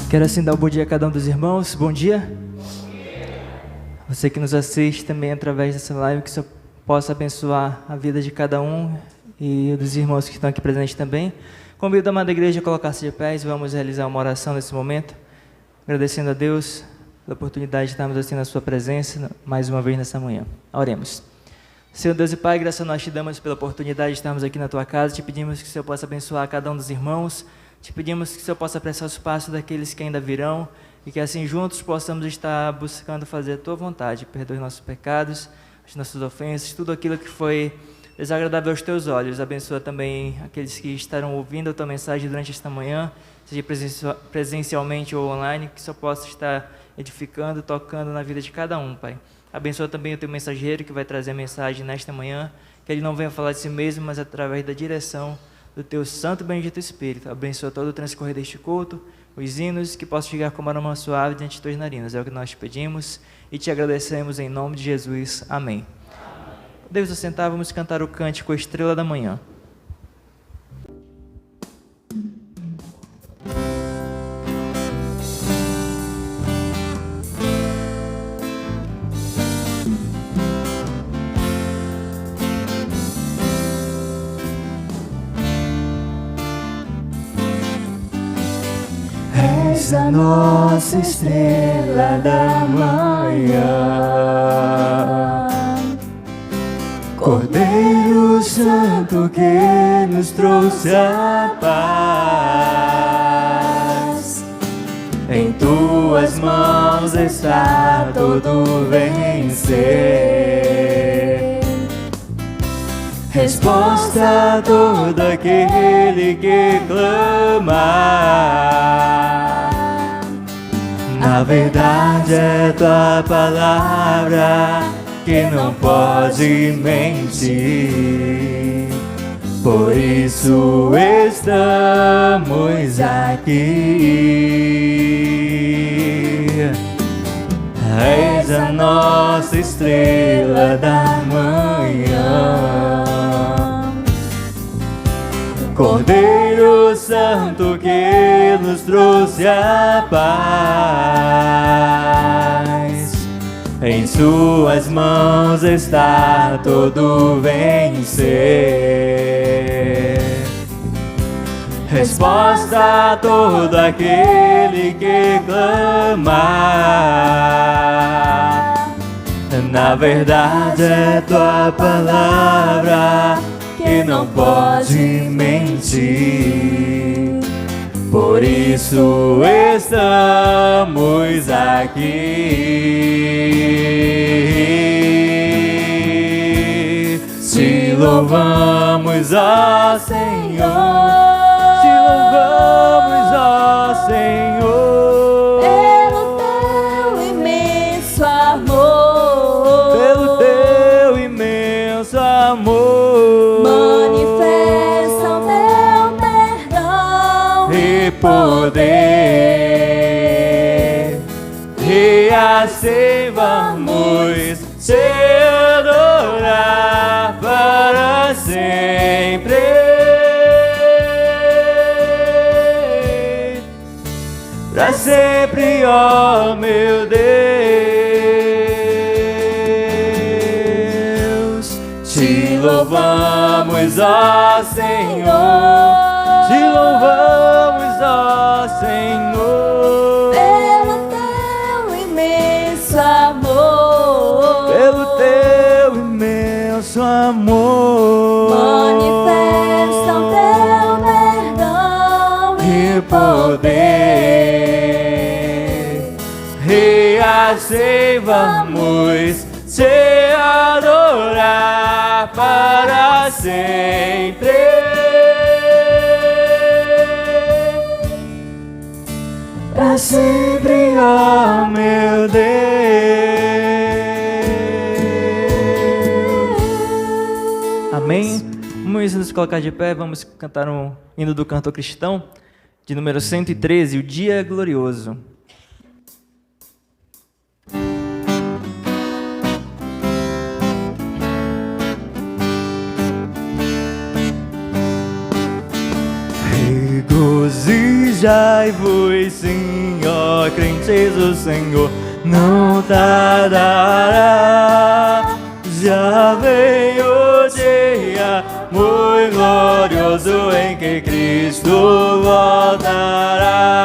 Quero assim dar um bom dia a cada um dos irmãos. Bom dia. Você que nos assiste também através dessa live, que o Senhor possa abençoar a vida de cada um e dos irmãos que estão aqui presentes também. Convido a amada igreja a colocar-se de pés. Vamos realizar uma oração nesse momento, agradecendo a Deus pela oportunidade de estarmos assim na sua presença mais uma vez nessa manhã. Oremos. Senhor Deus e Pai, graças a nós te damos pela oportunidade de estarmos aqui na tua casa. Te pedimos que o Senhor possa abençoar cada um dos irmãos. Te pedimos que o Senhor possa apressar os passos daqueles que ainda virão e que assim juntos possamos estar buscando fazer a tua vontade. Perdoe nossos pecados, as nossas ofensas, tudo aquilo que foi desagradável aos teus olhos. Abençoa também aqueles que estarão ouvindo a tua mensagem durante esta manhã, seja presencialmente ou online, que o Senhor possa estar edificando, tocando na vida de cada um, Pai. Abençoa também o teu mensageiro que vai trazer a mensagem nesta manhã, que ele não venha falar de si mesmo, mas através da direção do teu santo e bendito Espírito. Abençoa todo o transcorrer deste culto, os hinos, que possam chegar como aroma suave diante de tuas narinas. É o que nós te pedimos e te agradecemos em nome de Jesus. Amém. Podemos assentar, vamos cantar o cântico Estrela da Manhã. És a nossa estrela da manhã, Cordeiro Santo que nos trouxe a paz. Em tuas mãos está todo vencer, resposta a todo aquele que clama. Na verdade é tua palavra que não pode mentir, por isso estamos aqui. És a nossa estrela da manhã, Cordeiro Santo que nos trouxe a paz. Em suas mãos está todo vencer, resposta a todo aquele que clama. Na verdade é tua palavra que não pode mentir, por isso estamos aqui. Te louvamos, ó Senhor, te louvamos, ó Senhor, pelo teu imenso amor, pelo teu imenso amor. Manifesta o teu perdão E poder, e assim vamos te adorar para sempre, para sempre, ó meu Deus. Te louvamos, ó Senhor, te louvamos, ó Senhor, pelo teu imenso amor, pelo teu imenso amor. manifesta o teu perdão E poder, e assim vamos te adorar para sempre, para sempre, ó meu Deus. Amém? Vamos nos colocar de pé, vamos cantar um hino do cantor cristão, de número 113, O Dia é Glorioso. regozijai-vos, sim, ó crentes, o Senhor não tardará. Já vem o dia muito glorioso em que Cristo voltará.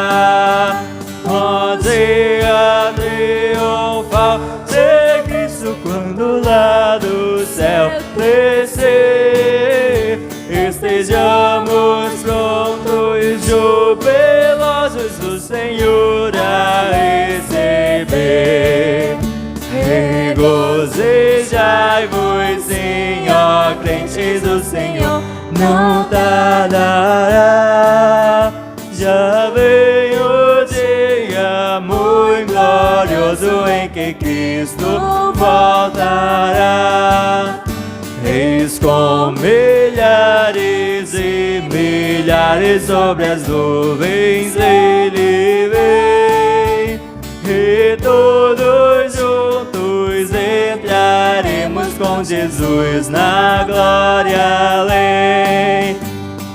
Ó dia triunfal de Cristo quando lá do céu descer, estejamos prontos, jubilosos do Senhor a receber. Regozijai-vos, sim, ó crentes, do Senhor não tardará. Já vem o dia muito glorioso em que Cristo voltará. Eis com milhares e milhares sobre as nuvens Ele vem, e todos juntos entraremos com Jesus na glória além.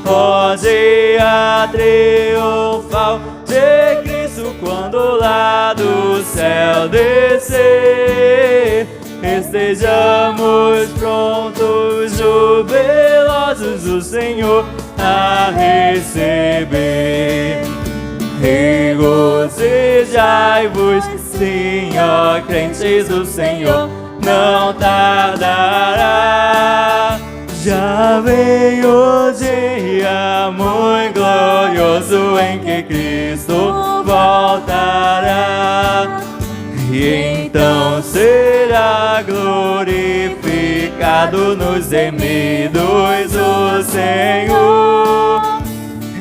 Ó dia triunfal de Cristo quando lá do céu descer, estejamos prontos, jubilosos o Senhor a receber. Regozijai-vos, sim, ó crentes, do Senhor não tardará. Já vem o dia muito glorioso em que Cristo voltará. E então será glorificado nos gemidos o Senhor,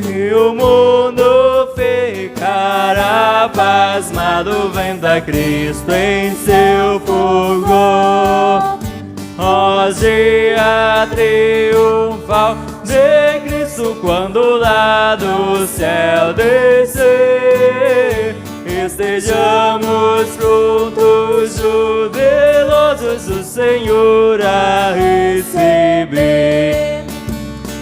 e o mundo ficará pasmado vendo a Cristo em seu fulgor. Ó dia triunfal de Cristo quando lá do céu descer, estejamos prontos, jubilosos o Senhor a receber.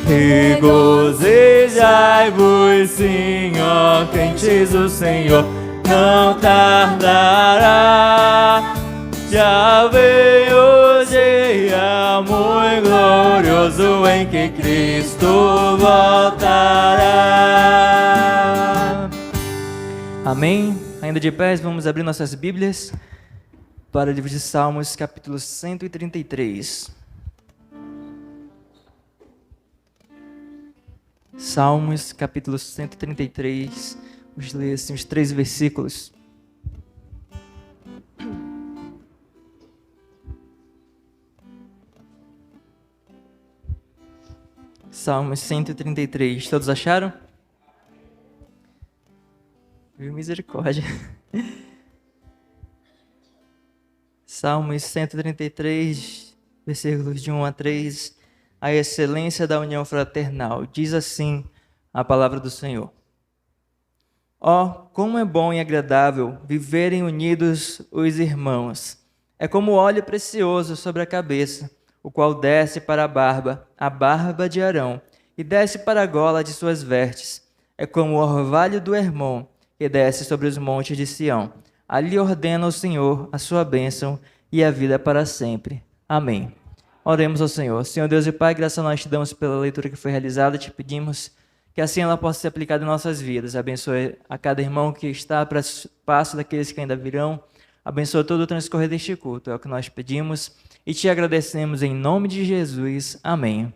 Regozijai-vos, sim, ó crentes, o Senhor não tardará. Já vem o dia muito glorioso em que Cristo voltará. Amém? Ainda de pé, vamos abrir nossas Bíblias para o livro de Salmos, capítulo 133. Salmos, capítulo 133. Vamos ler assim, os 3 versículos. Salmos 133. Todos acharam? Misericórdia. Salmos 133, versículos de 1 a 3. A excelência da união fraternal. Diz assim a palavra do Senhor. Ó, como é bom e agradável viverem unidos os irmãos. É como óleo precioso sobre a cabeça, o qual desce para a barba de Arão, e desce para a gola de suas vestes. É como o orvalho do Hermon, que desce sobre os montes de Sião. Ali ordena o Senhor a sua bênção e a vida para sempre. Amém. Oremos ao Senhor. Senhor Deus e Pai, graças a nós te damos pela leitura que foi realizada, te pedimos que assim ela possa ser aplicada em nossas vidas. Abençoe a cada irmão que está para passo daqueles que ainda virão. Abençoa todo o transcorrer deste culto. É o que nós pedimos e te agradecemos em nome de Jesus. Amém.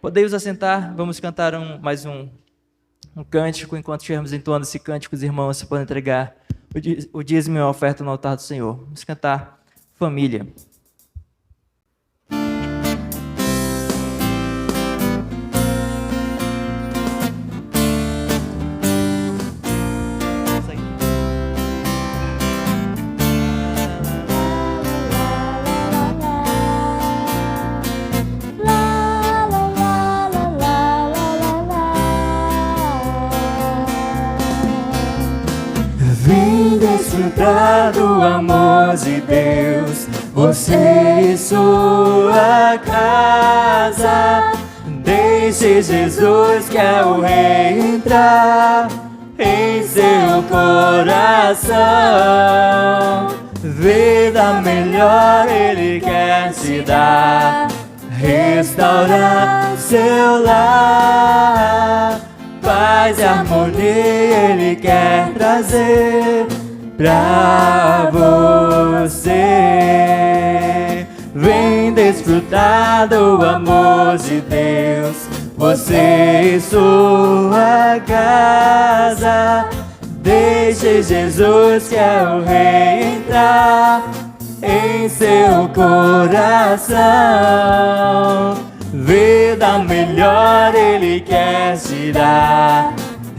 Podeis assentar, vamos cantar mais um cântico. Enquanto estivermos entoando esse cântico, os irmãos podem entregar o dízimo e a oferta no altar do Senhor. Vamos cantar Família. Vem desfrutar do amor de Deus, você e sua casa. Deixe Jesus, que é o Rei, entrar. em seu coração. Vida melhor Ele quer te dar, restaurar seu lar. Paz e harmonia Ele quer trazer pra você. Vem desfrutar do amor de Deus, você e sua casa. Deixe Jesus, que é o Rei, entrar em seu coração. Vida melhor Ele quer te dar,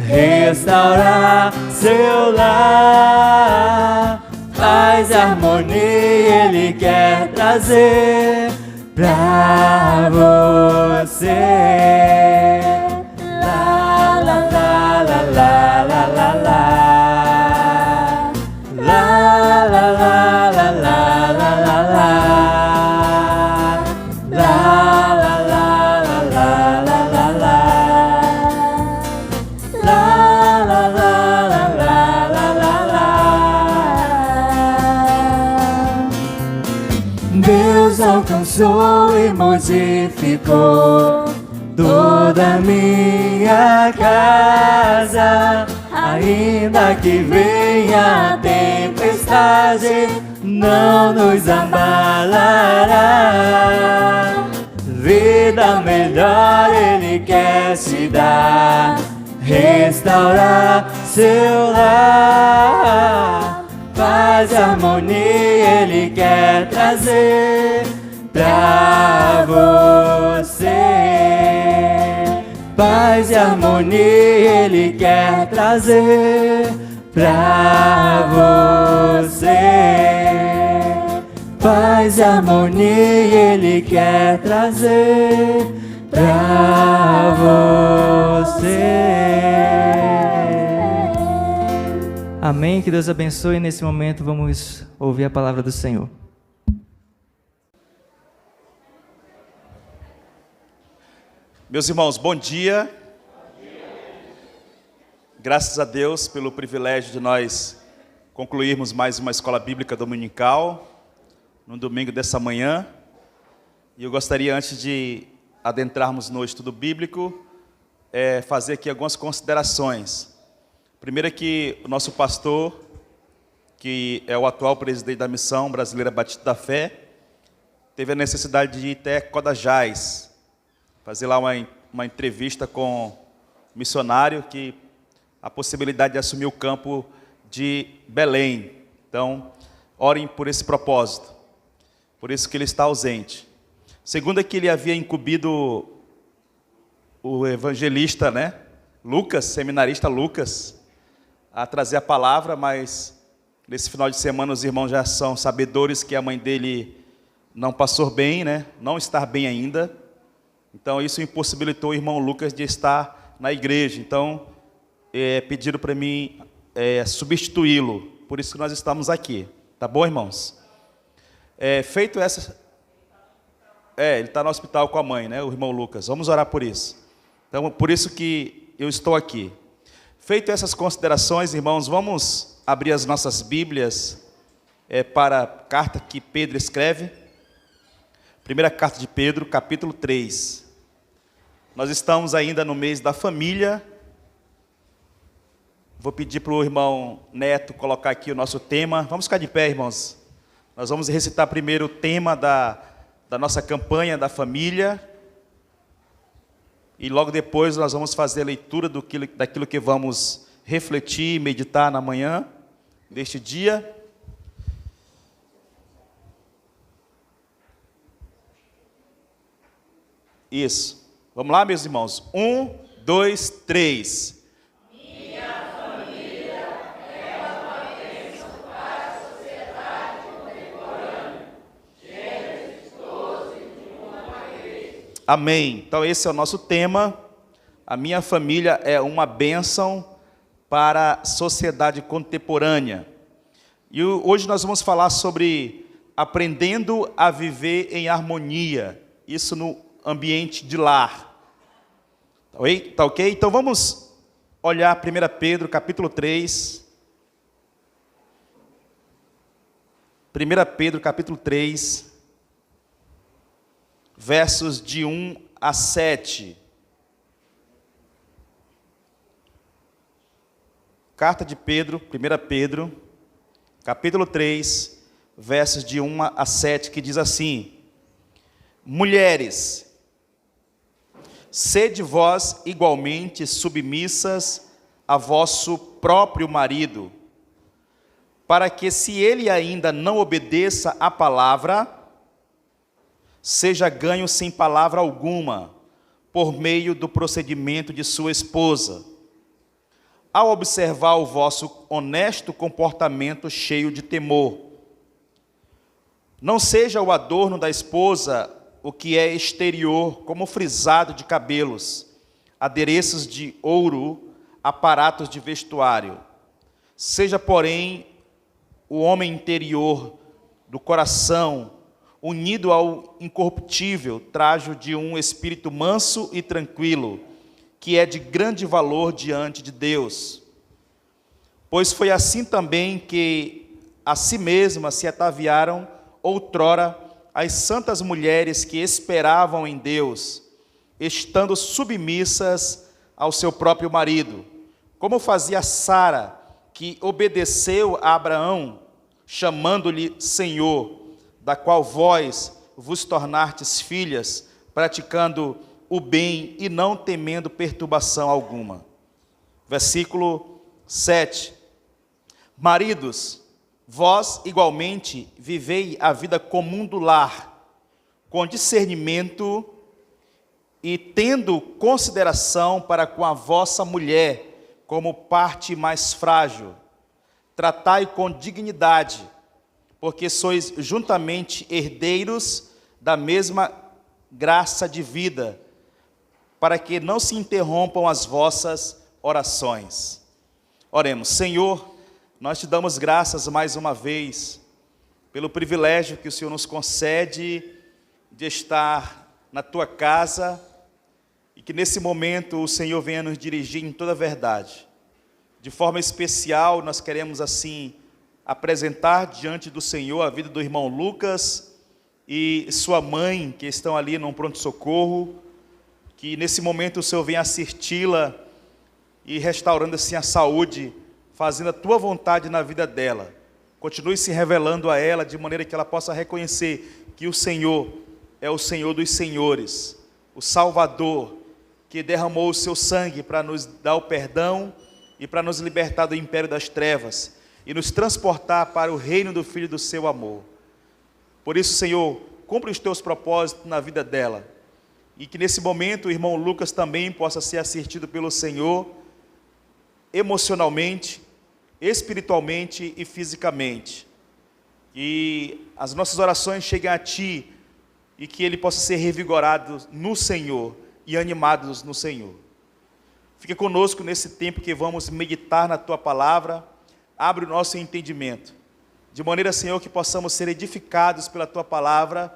restaurar seu lar. Paz e harmonia Ele quer trazer pra você. La la la la la la la la. La la la la la la la la. La la la la la la la la. La la la la la la la. Deus alcançou e modificou toda a minha casa. Ainda que venha a tempestade, não nos abalará. Vida melhor Ele quer te dar, restaurar seu lar. Paz e harmonia Ele quer trazer pra você. Paz e harmonia Ele quer trazer pra você. Paz e harmonia Ele quer trazer pra você. Amém. Que Deus abençoe. Nesse momento vamos ouvir a palavra do Senhor. Meus irmãos, bom dia. Graças a Deus pelo privilégio de nós concluirmos mais uma escola bíblica dominical no domingo dessa manhã. E eu gostaria, antes de adentrarmos no estudo bíblico, fazer aqui algumas considerações. Primeiro é que o nosso pastor, que é o atual presidente da Missão Brasileira Batista da Fé, teve a necessidade de ir até Codajás, fazer lá uma entrevista com um missionário que a possibilidade de assumir o campo de Belém. Então, orem por esse propósito. Por isso que ele está ausente. Segundo é que ele havia incumbido o evangelista, Lucas, seminarista Lucas, a trazer a palavra, mas nesse final de semana os irmãos já são sabedores que a mãe dele não passou bem, não está bem ainda. Então isso impossibilitou o irmão Lucas de estar na igreja. Então pediram para mim substituí-lo. Por isso que nós estamos aqui. Tá bom, irmãos? Feito essa... ele está no hospital com a mãe, o irmão Lucas. Vamos orar por isso. Então, por isso que eu estou aqui. Feito essas considerações, irmãos, vamos abrir as nossas Bíblias para a carta que Pedro escreve. Primeira carta de Pedro, capítulo 3. Nós estamos ainda no mês da família. Vou pedir para o irmão Neto colocar aqui o nosso tema. Vamos ficar de pé, irmãos. Nós vamos recitar primeiro o tema da nossa campanha da família. E logo depois nós vamos fazer a leitura daquilo que vamos refletir e meditar na manhã deste dia. Isso. Vamos lá, meus irmãos. 1, 2, 3. Minha família é uma bênção para a sociedade contemporânea. Gênesis 12, de 1 a 3. Amém. Então esse é o nosso tema. A minha família é uma bênção para a sociedade contemporânea. E hoje nós vamos falar sobre aprendendo a viver em harmonia. Isso no ambiente de lar. Tá ok? Então vamos olhar 1 Pedro, capítulo 3. 1 Pedro, capítulo 3, versos de 1 a 7. Carta de Pedro, 1 Pedro, capítulo 3, versos de 1 a 7, que diz assim: Mulheres, sede vós igualmente submissas a vosso próprio marido, para que, se ele ainda não obedeça à palavra, seja ganho sem palavra alguma, por meio do procedimento de sua esposa, ao observar o vosso honesto comportamento cheio de temor. Não seja o adorno da esposa o que é exterior, como frisado de cabelos, adereços de ouro, aparatos de vestuário. Seja, porém, o homem interior do coração, unido ao incorruptível trajo de um espírito manso e tranquilo, que é de grande valor diante de Deus. Pois foi assim também que a si mesmas se ataviaram outrora as santas mulheres que esperavam em Deus, estando submissas ao seu próprio marido, como fazia Sara, que obedeceu a Abraão, chamando-lhe Senhor, da qual vós vos tornastes filhas, praticando o bem e não temendo perturbação alguma. Versículo 7. Maridos, vós igualmente vivei a vida comum do lar, com discernimento e tendo consideração para com a vossa mulher como parte mais frágil. Tratai com dignidade, porque sois juntamente herdeiros da mesma graça de vida, para que não se interrompam as vossas orações. Oremos. Senhor, nós te damos graças mais uma vez pelo privilégio que o Senhor nos concede de estar na tua casa e que nesse momento o Senhor venha nos dirigir em toda a verdade. De forma especial, nós queremos assim apresentar diante do Senhor a vida do irmão Lucas e sua mãe, que estão ali no pronto-socorro, que nesse momento o Senhor venha assisti-la e restaurando assim a saúde, fazendo a tua vontade na vida dela. Continue se revelando a ela, de maneira que ela possa reconhecer que o Senhor é o Senhor dos senhores, o Salvador, que derramou o seu sangue para nos dar o perdão e para nos libertar do império das trevas e nos transportar para o reino do Filho do seu amor. Por isso, Senhor, cumpre os teus propósitos na vida dela, e que nesse momento o irmão Lucas também possa ser assistido pelo Senhor, emocionalmente, espiritualmente e fisicamente. E as nossas orações cheguem a Ti, e que ele possa ser revigorado no Senhor e animados no Senhor. Fique conosco nesse tempo que vamos meditar na Tua Palavra. Abre o nosso entendimento, de maneira, Senhor, que possamos ser edificados pela Tua Palavra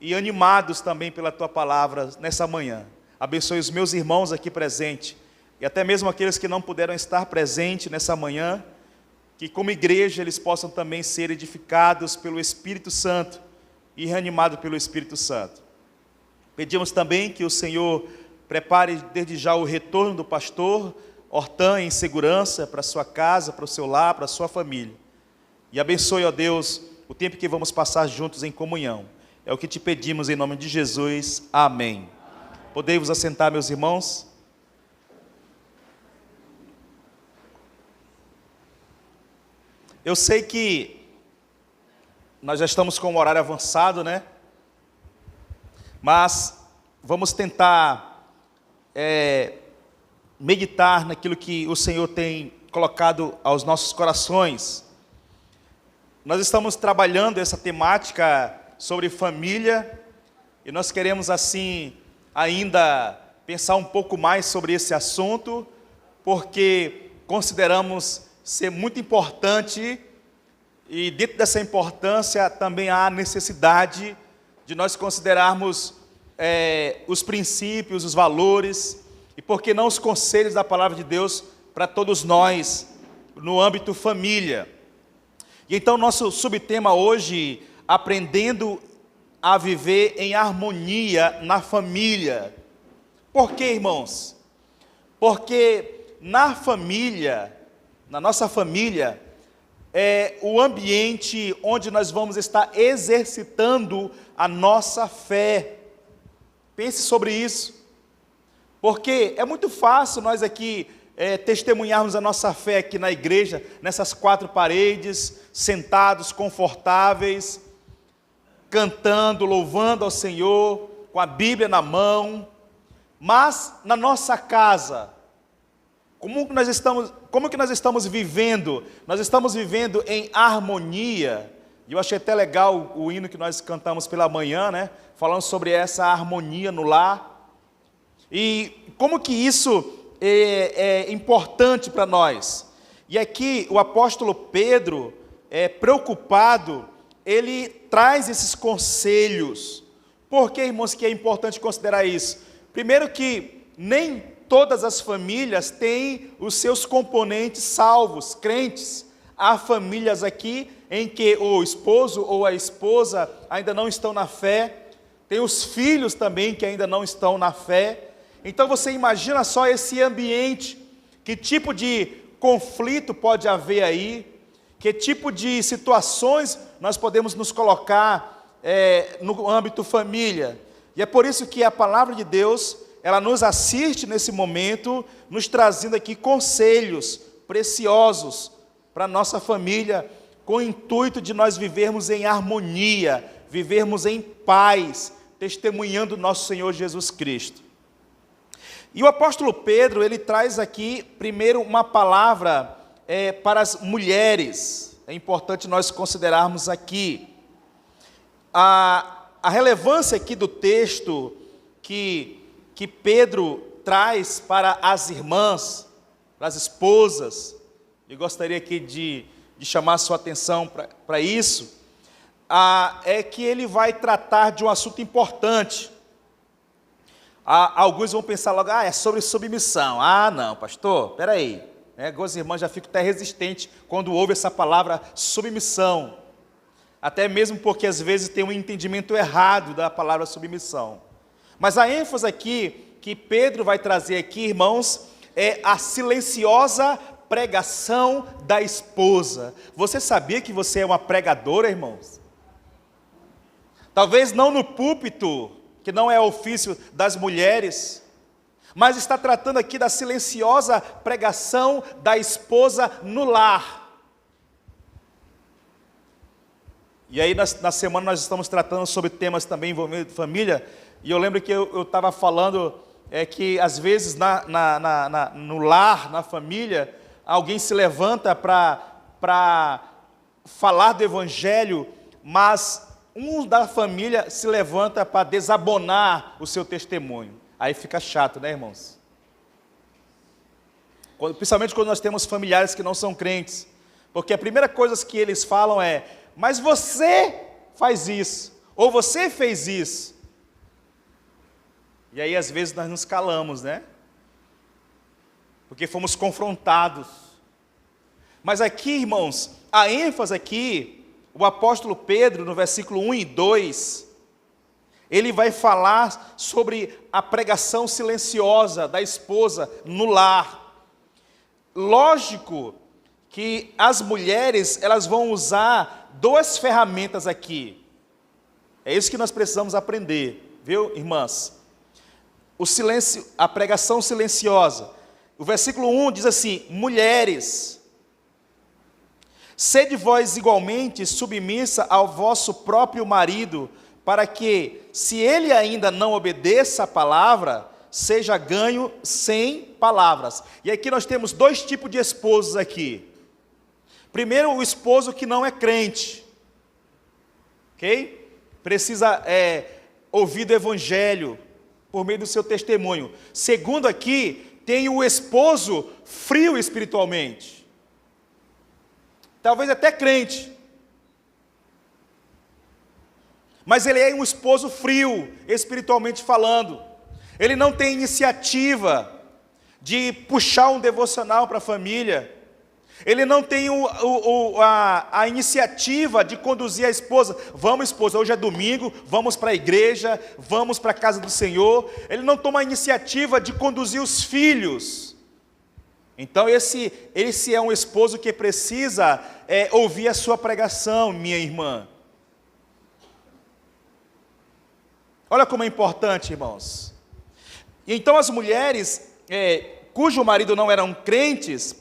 e animados também pela Tua Palavra nessa manhã. Abençoe os meus irmãos aqui presentes, e até mesmo aqueles que não puderam estar presentes nessa manhã, que como igreja eles possam também ser edificados pelo Espírito Santo e reanimados pelo Espírito Santo. Pedimos também que o Senhor prepare desde já o retorno do pastor Hortan em segurança para a sua casa, para o seu lar, para a sua família. E abençoe, ó Deus, o tempo que vamos passar juntos em comunhão. É o que te pedimos em nome de Jesus. Amém. Podei vos assentar, meus irmãos? Eu sei que nós já estamos com o horário avançado, né? Mas vamos tentar meditar naquilo que o Senhor tem colocado aos nossos corações. Nós estamos trabalhando essa temática sobre família, e nós queremos assim ainda pensar um pouco mais sobre esse assunto, porque consideramos ser muito importante, e dentro dessa importância também há necessidade de nós considerarmos os princípios, os valores, e por que não os conselhos da palavra de Deus para todos nós, no âmbito família. E então nosso subtema hoje, aprendendo a viver em harmonia na família. Por quê, irmãos? Porque na família, na nossa família, é o ambiente onde nós vamos estar exercitando a nossa fé. Pense sobre isso. Porque é muito fácil nós aqui testemunharmos a nossa fé aqui na igreja, nessas quatro paredes, sentados, confortáveis, cantando, louvando ao Senhor, com a Bíblia na mão. Mas na nossa casa, como que nós estamos vivendo? Nós estamos vivendo em harmonia. E eu achei até legal o hino que nós cantamos pela manhã, né? Falando sobre essa harmonia no lar. E como que isso é importante para nós? E aqui o apóstolo Pedro, preocupado, ele traz esses conselhos. Por que, irmãos, que é importante considerar isso? Primeiro que nem todas as famílias têm os seus componentes salvos, crentes. Há famílias aqui em que o esposo ou a esposa ainda não estão na fé. Tem os filhos também que ainda não estão na fé. Então você imagina só esse ambiente, que tipo de conflito pode haver aí, que tipo de situações nós podemos nos colocar no âmbito família. E é por isso que a palavra de Deus, ela nos assiste nesse momento, nos trazendo aqui conselhos preciosos para a nossa família, com o intuito de nós vivermos em harmonia, vivermos em paz, testemunhando o nosso Senhor Jesus Cristo. E o apóstolo Pedro, ele traz aqui, primeiro, uma palavra para as mulheres. É importante nós considerarmos aqui a relevância aqui do texto que Pedro traz para as irmãs, para as esposas. Eu gostaria aqui de chamar a sua atenção para isso. É que ele vai tratar de um assunto importante. Alguns vão pensar logo, é sobre submissão. Não, pastor, espera aí. Algumas irmãs já ficam até resistentes quando ouvem essa palavra submissão. Até mesmo porque às vezes tem um entendimento errado da palavra submissão. Mas a ênfase aqui, que Pedro vai trazer aqui, irmãos, é a silenciosa pregação da esposa. Você sabia que você é uma pregadora, irmãos? Talvez não no púlpito, que não é ofício das mulheres, mas está tratando aqui da silenciosa pregação da esposa no lar. E aí na semana nós estamos tratando sobre temas também envolvendo família, e eu lembro que eu estava falando que às vezes no lar, na família, alguém se levanta para falar do evangelho, mas um da família se levanta para desabonar o seu testemunho. Aí fica chato, né, irmãos? Principalmente quando nós temos familiares que não são crentes. Porque a primeira coisa que eles falam é: mas você faz isso, ou você fez isso. E aí às vezes nós nos calamos, né? Porque fomos confrontados. Mas aqui, irmãos, a ênfase aqui, o apóstolo Pedro, no versículo 1 e 2, ele vai falar sobre a pregação silenciosa da esposa no lar. Lógico que as mulheres, elas vão usar duas ferramentas aqui. É isso que nós precisamos aprender, viu, irmãs? O silêncio, a pregação silenciosa. O versículo 1 diz assim: mulheres, sede vós igualmente submissa ao vosso próprio marido, para que, se ele ainda não obedeça a palavra, seja ganho sem palavras. E aqui nós temos dois tipos de esposos aqui. Primeiro, o esposo que não é crente, ok? Precisa ouvir do evangelho por meio do seu testemunho. Segundo, aqui tem o esposo frio espiritualmente, talvez até crente, mas ele é um esposo frio espiritualmente falando. Ele não tem iniciativa de puxar um devocional para a família. Ele não tem a iniciativa de conduzir a esposa. Vamos, esposa, hoje é domingo, vamos para a igreja, vamos para a casa do Senhor. Ele não toma a iniciativa de conduzir os filhos. Então esse é um esposo que precisa ouvir a sua pregação, minha irmã. Olha como é importante, irmãos. Então as mulheres cujo marido não eram crentes,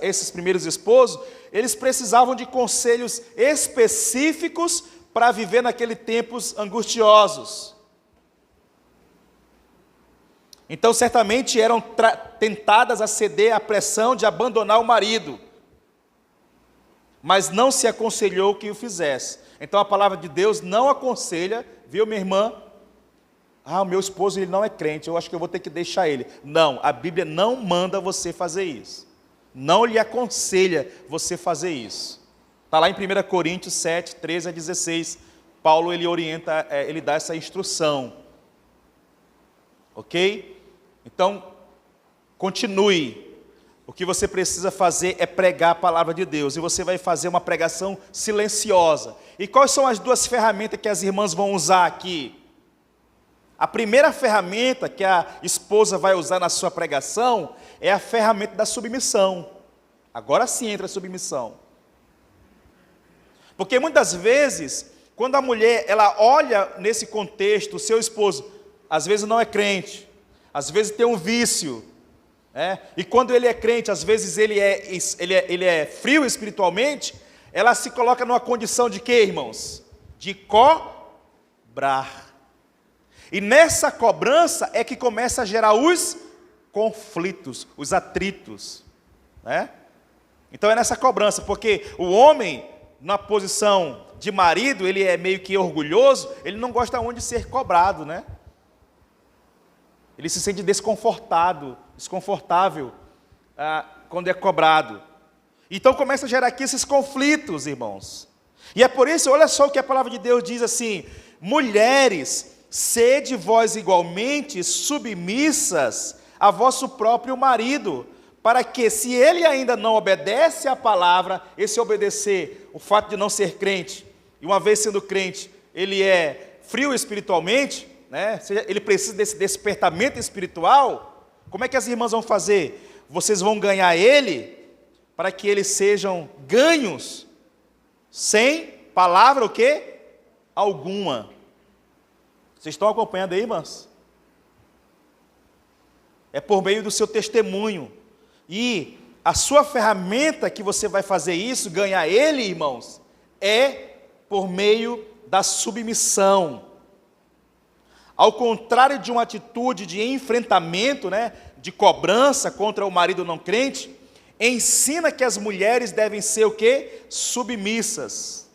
esses primeiros esposos, eles precisavam de conselhos específicos para viver naqueles tempos angustiosos. Então, certamente eram tentadas a ceder à pressão de abandonar o marido, mas não se aconselhou que o fizesse. Então, a palavra de Deus não aconselha, viu, minha irmã? O meu esposo ele não é crente, eu acho que eu vou ter que deixar ele. Não, a Bíblia não manda você fazer isso. Não lhe aconselha você fazer isso. Está lá em 1 Coríntios 7, 13 a 16. Paulo ele orienta, ele dá essa instrução. Ok? Então, continue. O que você precisa fazer é pregar a palavra de Deus. E você vai fazer uma pregação silenciosa. E quais são as duas ferramentas que as irmãs vão usar aqui? A primeira ferramenta que a esposa vai usar na sua pregação é a ferramenta da submissão. Agora sim entra a submissão. Porque muitas vezes, quando a mulher ela olha nesse contexto, o seu esposo, às vezes não é crente, às vezes tem um vício, e quando ele é crente, às vezes ele é frio espiritualmente, ela se coloca numa condição de quê, irmãos? De cobrar. E nessa cobrança é que começa a gerar os conflitos, os atritos, Então é nessa cobrança, porque o homem, na posição de marido, ele é meio que orgulhoso, ele não gosta onde de ser cobrado, Ele se sente desconfortável, quando é cobrado. Então começa a gerar aqui esses conflitos, irmãos. E é por isso, olha só o que a palavra de Deus diz assim: mulheres, sede vós igualmente submissas a vosso próprio marido, para que, se ele ainda não obedece à palavra, esse obedecer, o fato de não ser crente, e uma vez sendo crente, ele é frio espiritualmente, ele precisa desse despertamento espiritual, como é que as irmãs vão fazer? Vocês vão ganhar ele, para que eles sejam ganhos, sem palavra o quê? Alguma. Vocês estão acompanhando aí, irmãs? É por meio do seu testemunho. E a sua ferramenta que você vai fazer isso, ganhar ele, irmãos, é por meio da submissão. Ao contrário de uma atitude de enfrentamento, de cobrança contra o marido não crente, ensina que as mulheres devem ser o quê? Submissas.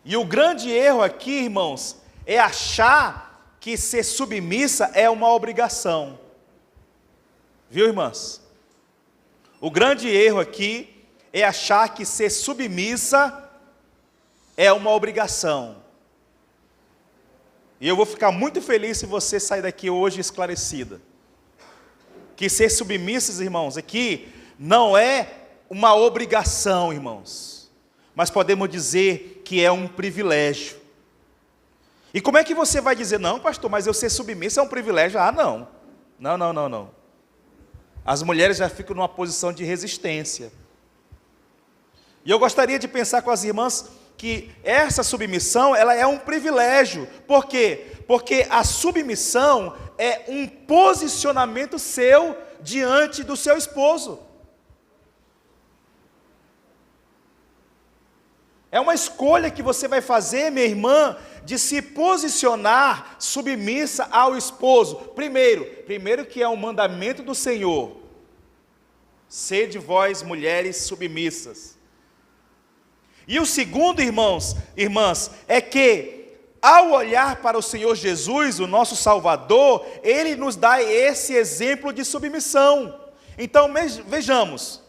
E o grande erro aqui, irmãos, é achar que ser submissa é uma obrigação. Viu, irmãs? O grande erro aqui é achar que ser submissa é uma obrigação. E eu vou ficar muito feliz se você sair daqui hoje esclarecida. Que ser submissas, irmãos, aqui não é uma obrigação, irmãos. Mas podemos dizer que é um privilégio. E como é que você vai dizer, não, pastor, mas eu ser submissa é um privilégio? Não. Não. As mulheres já ficam numa posição de resistência. E eu gostaria de pensar com as irmãs que essa submissão, ela é um privilégio. Por quê? Porque a submissão é um posicionamento seu diante do seu esposo. É uma escolha que você vai fazer, minha irmã, de se posicionar submissa ao esposo. Primeiro que é um mandamento do Senhor. Sede vós, mulheres, submissas. E o segundo, irmãs, é que, ao olhar para o Senhor Jesus, o nosso Salvador, Ele nos dá esse exemplo de submissão. Então, vejamos,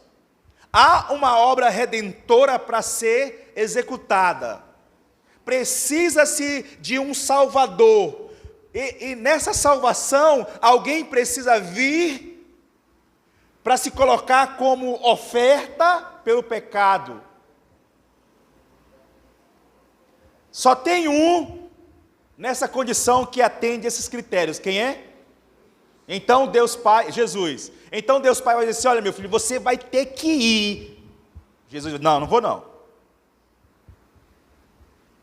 há uma obra redentora para ser executada. Precisa-se de um Salvador. E nessa salvação, alguém precisa vir para se colocar como oferta pelo pecado. Só tem um nessa condição que atende esses critérios. Quem é? Então Deus Pai, Jesus. Então Deus Pai vai dizer assim: olha, meu filho, você vai ter que ir. Jesus diz: não, não vou não.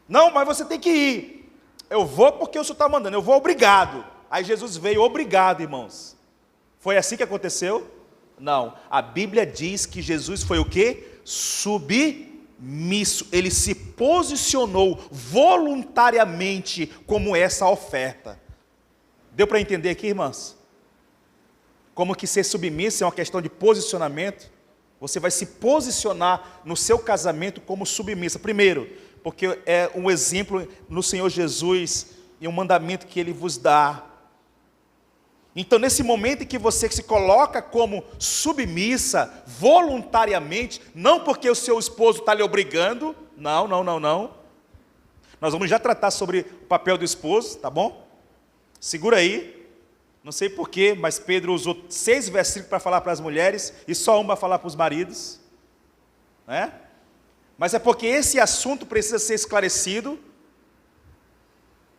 Não, mas você tem que ir. Eu vou porque o Senhor está mandando, eu vou obrigado. Aí Jesus veio obrigado, irmãos. Foi assim que aconteceu? Não. A Bíblia diz que Jesus foi o quê? Submisso. Ele se posicionou voluntariamente como essa oferta. Deu para entender aqui, irmãs? Como que ser submisso é uma questão de posicionamento. Você vai se posicionar no seu casamento como submissa. Primeiro, porque é um exemplo no Senhor Jesus e um mandamento que Ele vos dá. Então, nesse momento em que você se coloca como submissa, voluntariamente, não porque o seu esposo está lhe obrigando, não. Nós vamos já tratar sobre o papel do esposo, tá bom? Segura aí. Não sei porquê, mas Pedro usou 6 versículos para falar para as mulheres e só um para falar para os maridos. Né? Mas é porque esse assunto precisa ser esclarecido.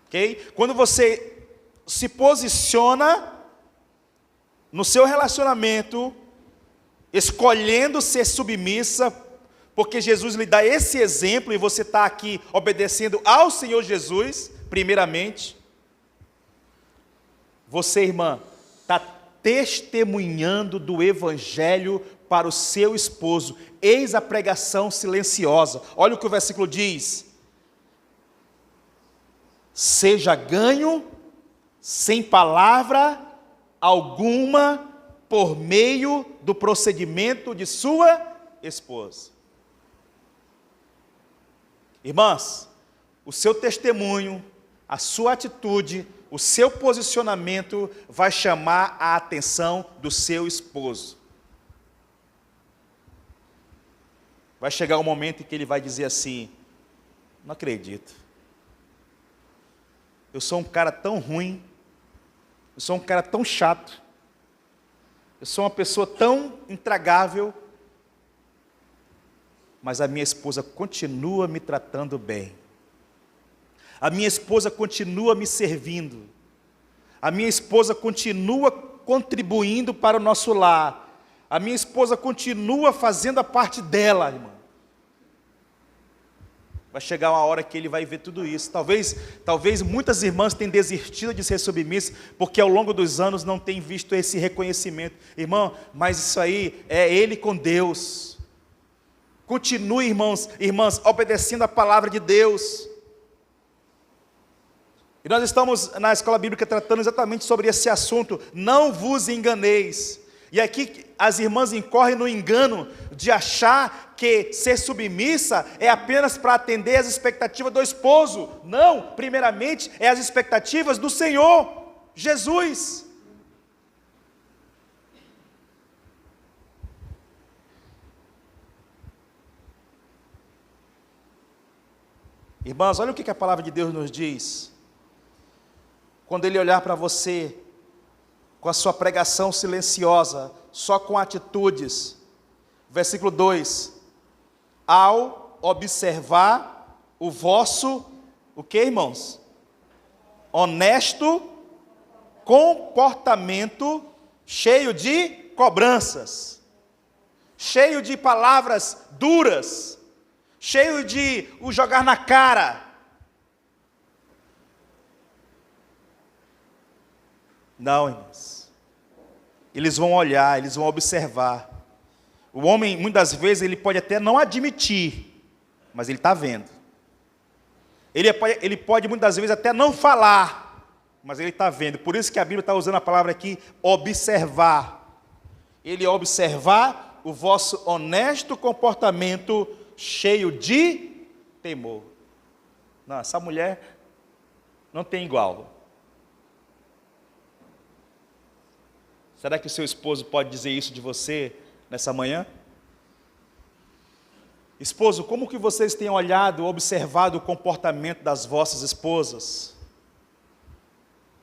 Okay? Quando você se posiciona no seu relacionamento, escolhendo ser submissa, porque Jesus lhe dá esse exemplo e você está aqui obedecendo ao Senhor Jesus, primeiramente. Você, irmã, está testemunhando do Evangelho para o seu esposo. Eis a pregação silenciosa. Olha o que o versículo diz: seja ganho sem palavra alguma por meio do procedimento de sua esposa. Irmãs, o seu testemunho, a sua atitude, o seu posicionamento vai chamar a atenção do seu esposo. Vai chegar um momento em que ele vai dizer assim: não acredito. Eu sou um cara tão ruim. Eu sou um cara tão chato. Eu sou uma pessoa tão intragável. Mas a minha esposa continua me tratando bem. A minha esposa continua me servindo. A minha esposa continua contribuindo para o nosso lar. A minha esposa continua fazendo a parte dela, irmão. Vai chegar uma hora que ele vai ver tudo isso. Talvez muitas irmãs tenham desistido de ser submissas, porque ao longo dos anos não têm visto esse reconhecimento. Irmão, mas isso aí é ele com Deus. Continue, irmãs, obedecendo a palavra de Deus. E nós estamos na escola bíblica tratando exatamente sobre esse assunto. Não vos enganeis. E aqui as irmãs incorrem no engano de achar que ser submissa é apenas para atender às expectativas do esposo. Não, primeiramente é as expectativas do Senhor Jesus. Irmãs, olha o que a palavra de Deus nos diz. Quando Ele olhar para você, com a sua pregação silenciosa, só com atitudes. Versículo 2. Ao observar o vosso, o que, irmãos? Honesto comportamento, cheio de cobranças, cheio de palavras duras, cheio de o jogar na cara. Não, irmãos. Eles vão olhar, eles vão observar. O homem, muitas vezes, ele pode até não admitir, mas ele está vendo. Ele pode, muitas vezes, até não falar, mas ele está vendo. Por isso que a Bíblia está usando a palavra aqui, observar. Ele observar o vosso honesto comportamento, cheio de temor. Não, essa mulher não tem igual. Será que o seu esposo pode dizer isso de você nessa manhã? Esposo, como que vocês têm olhado, observado o comportamento das vossas esposas?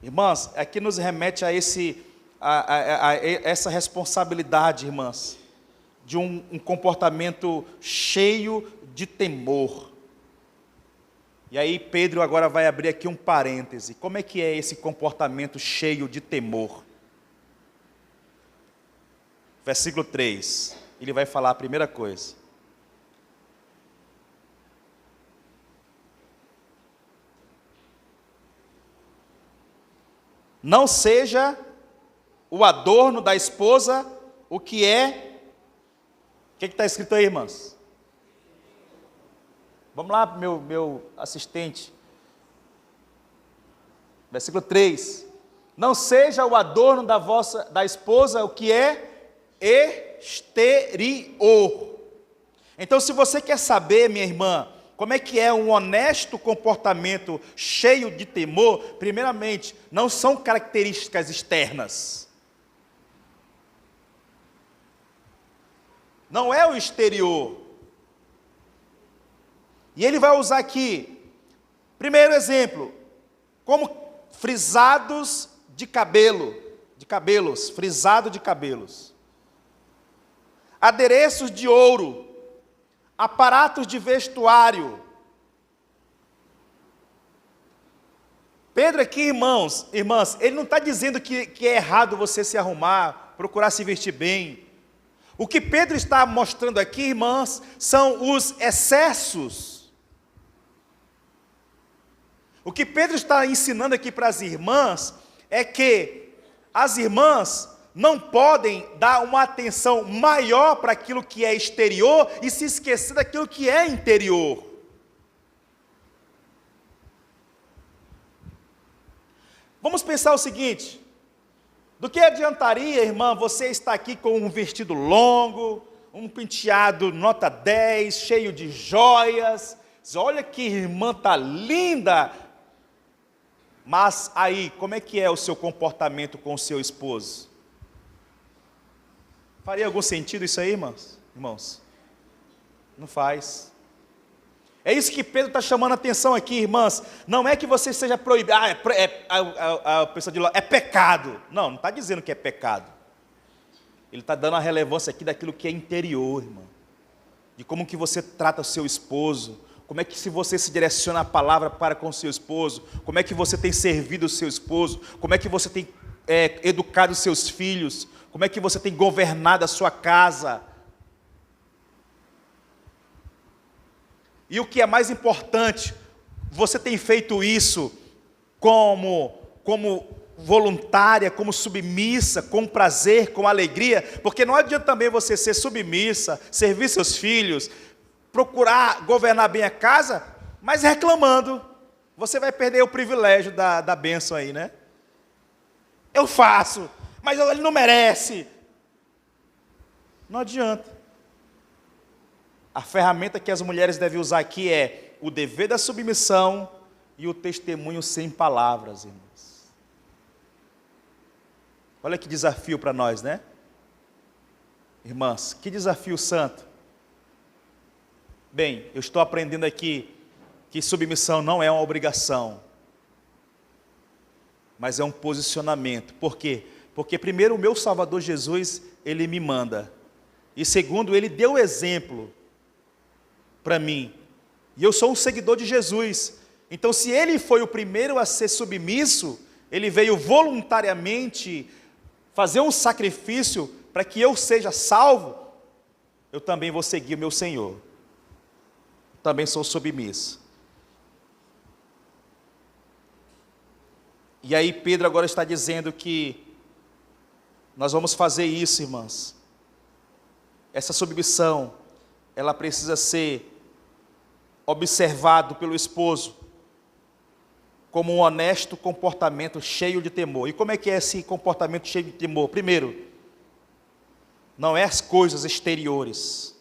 Irmãs, aqui nos remete a essa responsabilidade, irmãs, de um comportamento cheio de temor. E aí Pedro agora vai abrir aqui um parêntese. Como é que é esse comportamento cheio de temor? Versículo 3, ele vai falar a primeira coisa. Não seja o adorno da esposa o que é... O que está escrito aí, irmãs? Vamos lá, meu assistente. Versículo 3. Não seja o adorno da esposa o que é exterior. Então, se você quer saber, minha irmã, como é que é um honesto comportamento cheio de temor, primeiramente, não são características externas. Não é o exterior. E ele vai usar aqui, primeiro exemplo, como frisados de cabelos, frisado de cabelos. Adereços de ouro, aparatos de vestuário. Pedro aqui, irmãs, ele não está dizendo que é errado você se arrumar, procurar se vestir bem. O que Pedro está mostrando aqui, irmãs, são os excessos. O que Pedro está ensinando aqui para as irmãs é que as irmãs não podem dar uma atenção maior para aquilo que é exterior e se esquecer daquilo que é interior. Vamos pensar o seguinte: do que adiantaria, irmã, você estar aqui com um vestido longo, um penteado nota 10, cheio de joias, olha que irmã está linda, mas aí, como é que é o seu comportamento com o seu esposo? Faria algum sentido isso aí, irmãos? Não faz. É isso que Pedro está chamando a atenção aqui, irmãs. Não é que você seja proibido. A pessoa de lá, é pecado. Não está dizendo que é pecado. Ele está dando a relevância aqui daquilo que é interior, irmã. De como que você trata o seu esposo. Como é que se você se direciona a palavra para com o seu esposo. Como é que você tem servido o seu esposo. Como é que você tem educado os seus filhos. Como é que você tem governado a sua casa. E o que é mais importante, você tem feito isso como voluntária, como submissa, com prazer, com alegria, porque não adianta também você ser submissa, servir seus filhos, procurar governar bem a casa, mas reclamando. Você vai perder o privilégio da bênção aí, né? Eu faço, mas ele não merece. Não adianta. A ferramenta que as mulheres devem usar aqui é o dever da submissão e o testemunho sem palavras, irmãos. Olha que desafio para nós, né? Irmãs, que desafio santo. Bem, eu estou aprendendo aqui que submissão não é uma obrigação, mas é um posicionamento. Por quê? Porque primeiro o meu Salvador Jesus, ele me manda. E segundo, ele deu exemplo para mim, e eu sou um seguidor de Jesus. Então, se ele foi o primeiro a ser submisso, ele veio voluntariamente fazer um sacrifício para que eu seja salvo, eu também vou seguir o meu Senhor. Também sou submisso. E aí Pedro agora está dizendo que nós vamos fazer isso, irmãs. Essa submissão, ela precisa ser observado pelo esposo como um honesto comportamento cheio de temor. E como é que é esse comportamento cheio de temor? Primeiro, não é as coisas exteriores.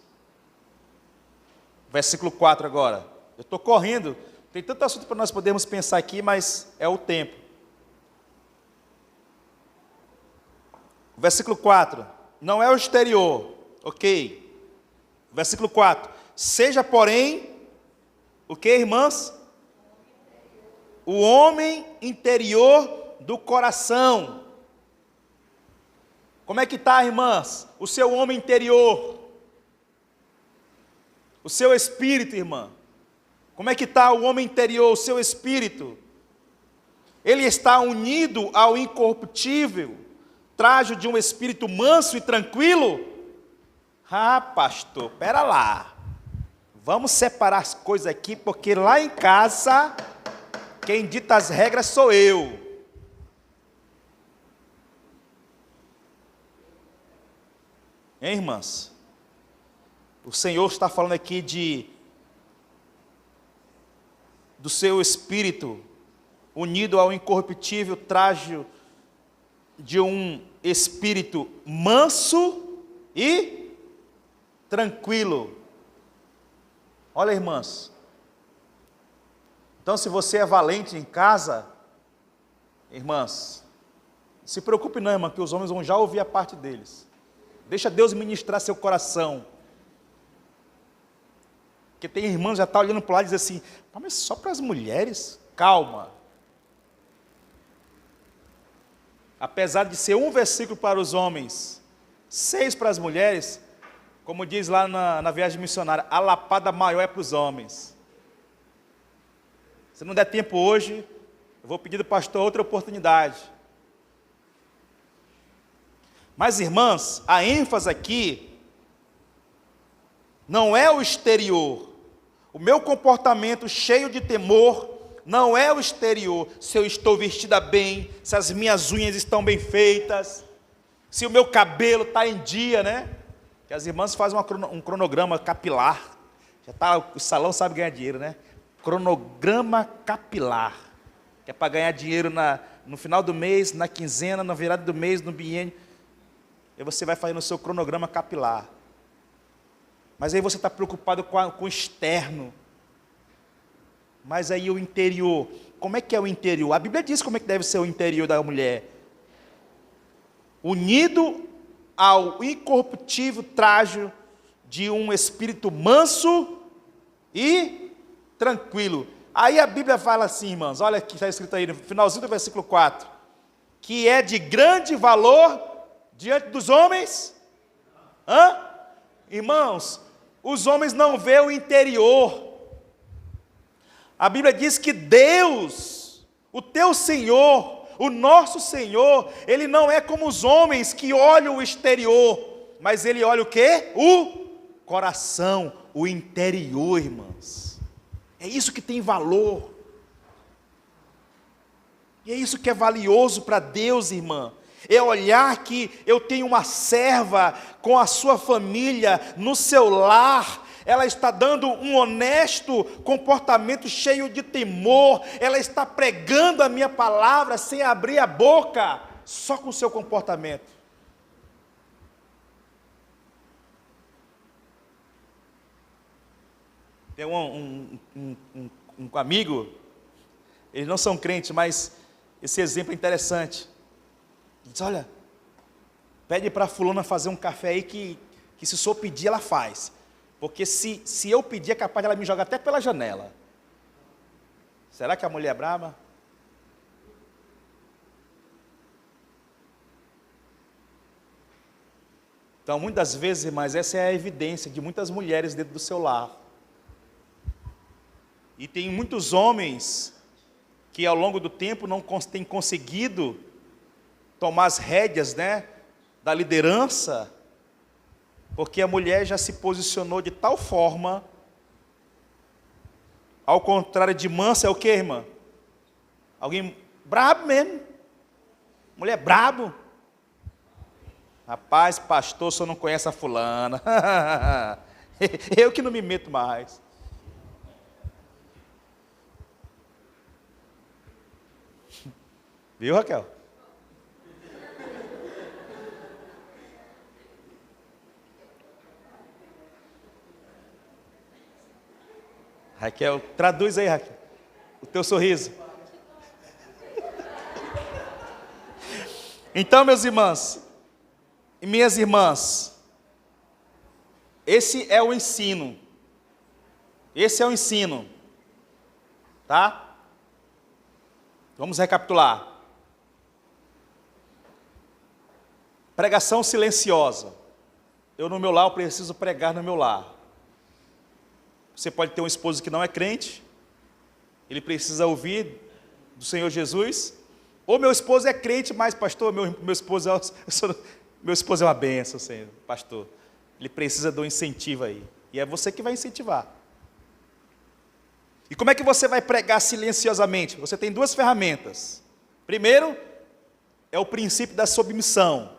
Versículo 4 agora. Eu estou correndo, tem tanto assunto para nós podermos pensar aqui, mas é o tempo. Versículo 4, não é o exterior, ok. Versículo 4, seja porém, o que, irmãs? O homem interior do coração. Como é que está, irmãs? O seu homem interior. O seu espírito, irmã. Como é que está o homem interior, o seu espírito? Ele está unido ao incorruptível trajo de um espírito manso e tranquilo? Ah, pastor, pera lá. Vamos separar as coisas aqui, porque lá em casa, quem dita as regras sou eu. Hein, irmãs? O Senhor está falando aqui do seu espírito unido ao incorruptível trajo de um espírito manso e tranquilo. Olha, irmãs. Então, se você é valente em casa, irmãs, não se preocupe não, irmã, que os homens vão já ouvir a parte deles. Deixa Deus ministrar seu coração. Porque tem irmãos que já estão olhando para o lado e dizem assim, mas só para as mulheres? Calma. Apesar de ser um versículo para os homens, 6 para as mulheres, como diz lá na viagem missionária, a lapada maior é para os homens. Se não der tempo hoje, eu vou pedir do pastor outra oportunidade. Mas, irmãs, a ênfase aqui não é o exterior. O meu comportamento cheio de temor não é o exterior. Se eu estou vestida bem, se as minhas unhas estão bem feitas, se o meu cabelo está em dia, né? Que as irmãs fazem um cronograma capilar. Já tá, o salão sabe ganhar dinheiro, né? Cronograma capilar. Que é para ganhar dinheiro no final do mês, na quinzena, na virada do mês, no biênio. E você vai fazendo o seu cronograma capilar. Mas aí você está preocupado com o externo. Mas aí o interior, como é que é o interior? A Bíblia diz como é que deve ser o interior da mulher. Unido ao incorruptível trajo de um espírito manso e tranquilo. Aí a Bíblia fala assim, irmãos, olha que está escrito aí no finalzinho do versículo 4, que é de grande valor diante dos homens. Irmãos, os homens não vê o interior. A Bíblia diz que Deus, o teu Senhor, o nosso Senhor, Ele não é como os homens que olham o exterior, mas Ele olha o quê? O coração, o interior, irmãs. É isso que tem valor. E é isso que é valioso para Deus, irmã. É olhar que eu tenho uma serva com a sua família no seu lar. Ela está dando um honesto comportamento cheio de temor. Ela está pregando a minha palavra sem abrir a boca, só com o seu comportamento. Tem um amigo, eles não são crentes, mas esse exemplo é interessante. Ele diz, olha, pede para a fulana fazer um café aí que se o senhor pedir, ela faz. Porque se eu pedir, é capaz de ela me jogar até pela janela. Será que a mulher é brava? Então, muitas vezes, irmãs, essa é a evidência de muitas mulheres dentro do seu lar. E tem muitos homens que ao longo do tempo não têm conseguido tomar as rédeas, né, da liderança, porque a mulher já se posicionou de tal forma, ao contrário de mansa, é o que, irmã? Alguém brabo mesmo, mulher brabo. Rapaz, pastor, o senhor não conhece a fulana. Eu que não me meto mais. Viu, Raquel? Raquel, traduz aí, Raquel, o teu sorriso. Então, meus irmãos e minhas irmãs, esse é o ensino. Esse é o ensino. Tá? Vamos recapitular. Pregação silenciosa. Eu no meu lar, eu preciso pregar no meu lar. Você pode ter um esposo que não é crente, ele precisa ouvir do Senhor Jesus, ou meu esposo é crente, mas pastor, meu esposo é uma bênção, Senhor, pastor. Ele precisa de um incentivo aí, e é você que vai incentivar. E como é que você vai pregar silenciosamente? Você tem duas ferramentas. Primeiro, é o princípio da submissão,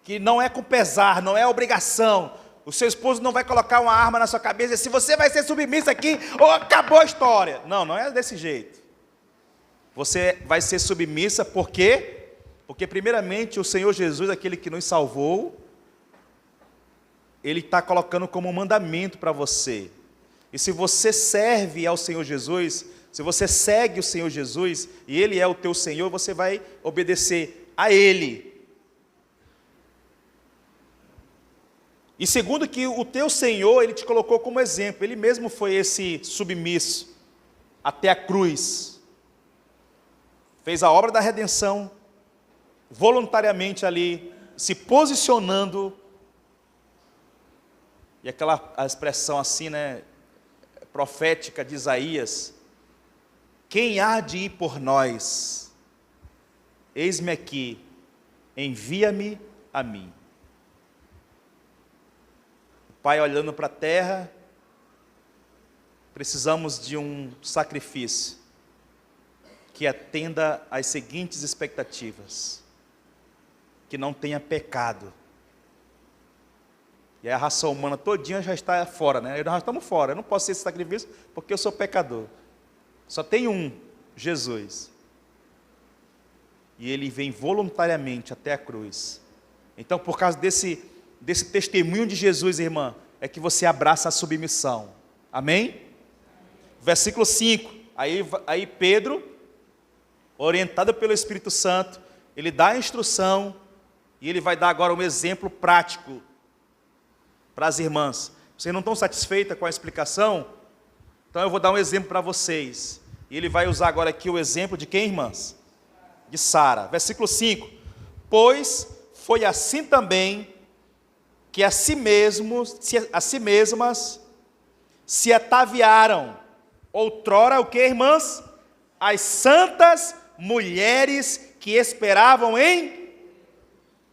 que não é com pesar, não é obrigação. O seu esposo não vai colocar uma arma na sua cabeça e dizer, se você vai ser submissa aqui, ou acabou a história. Não, não é desse jeito. Você vai ser submissa por quê? Porque primeiramente o Senhor Jesus, aquele que nos salvou, Ele está colocando como um mandamento para você. E se você serve ao Senhor Jesus, se você segue o Senhor Jesus, e Ele é o teu Senhor, você vai obedecer a Ele. E segundo que o teu Senhor, Ele te colocou como exemplo, Ele mesmo foi esse submisso, até a cruz. Fez a obra da redenção, voluntariamente ali, se posicionando, e a expressão assim, né, profética de Isaías, quem há de ir por nós? Eis-me aqui, envia-me a mim. O Pai olhando para a terra, precisamos de um sacrifício que atenda às seguintes expectativas: que não tenha pecado. E a raça humana todinha já está fora, né? Nós estamos fora, eu não posso ser esse sacrifício porque eu sou pecador. Só tem um, Jesus. E Ele vem voluntariamente até a cruz. Então, por causa desse testemunho de Jesus, irmã, é que você abraça a submissão. Amém? Versículo 5, aí Pedro, orientado pelo Espírito Santo, ele dá a instrução, e ele vai dar agora um exemplo prático para as irmãs. Vocês não estão satisfeitas com a explicação? Então eu vou dar um exemplo para vocês. E ele vai usar agora aqui o exemplo de quem, irmãs? De Sara. Versículo 5. Pois foi assim também que a si mesmas se ataviaram. Outrora o que, irmãs? As santas mulheres que esperavam em...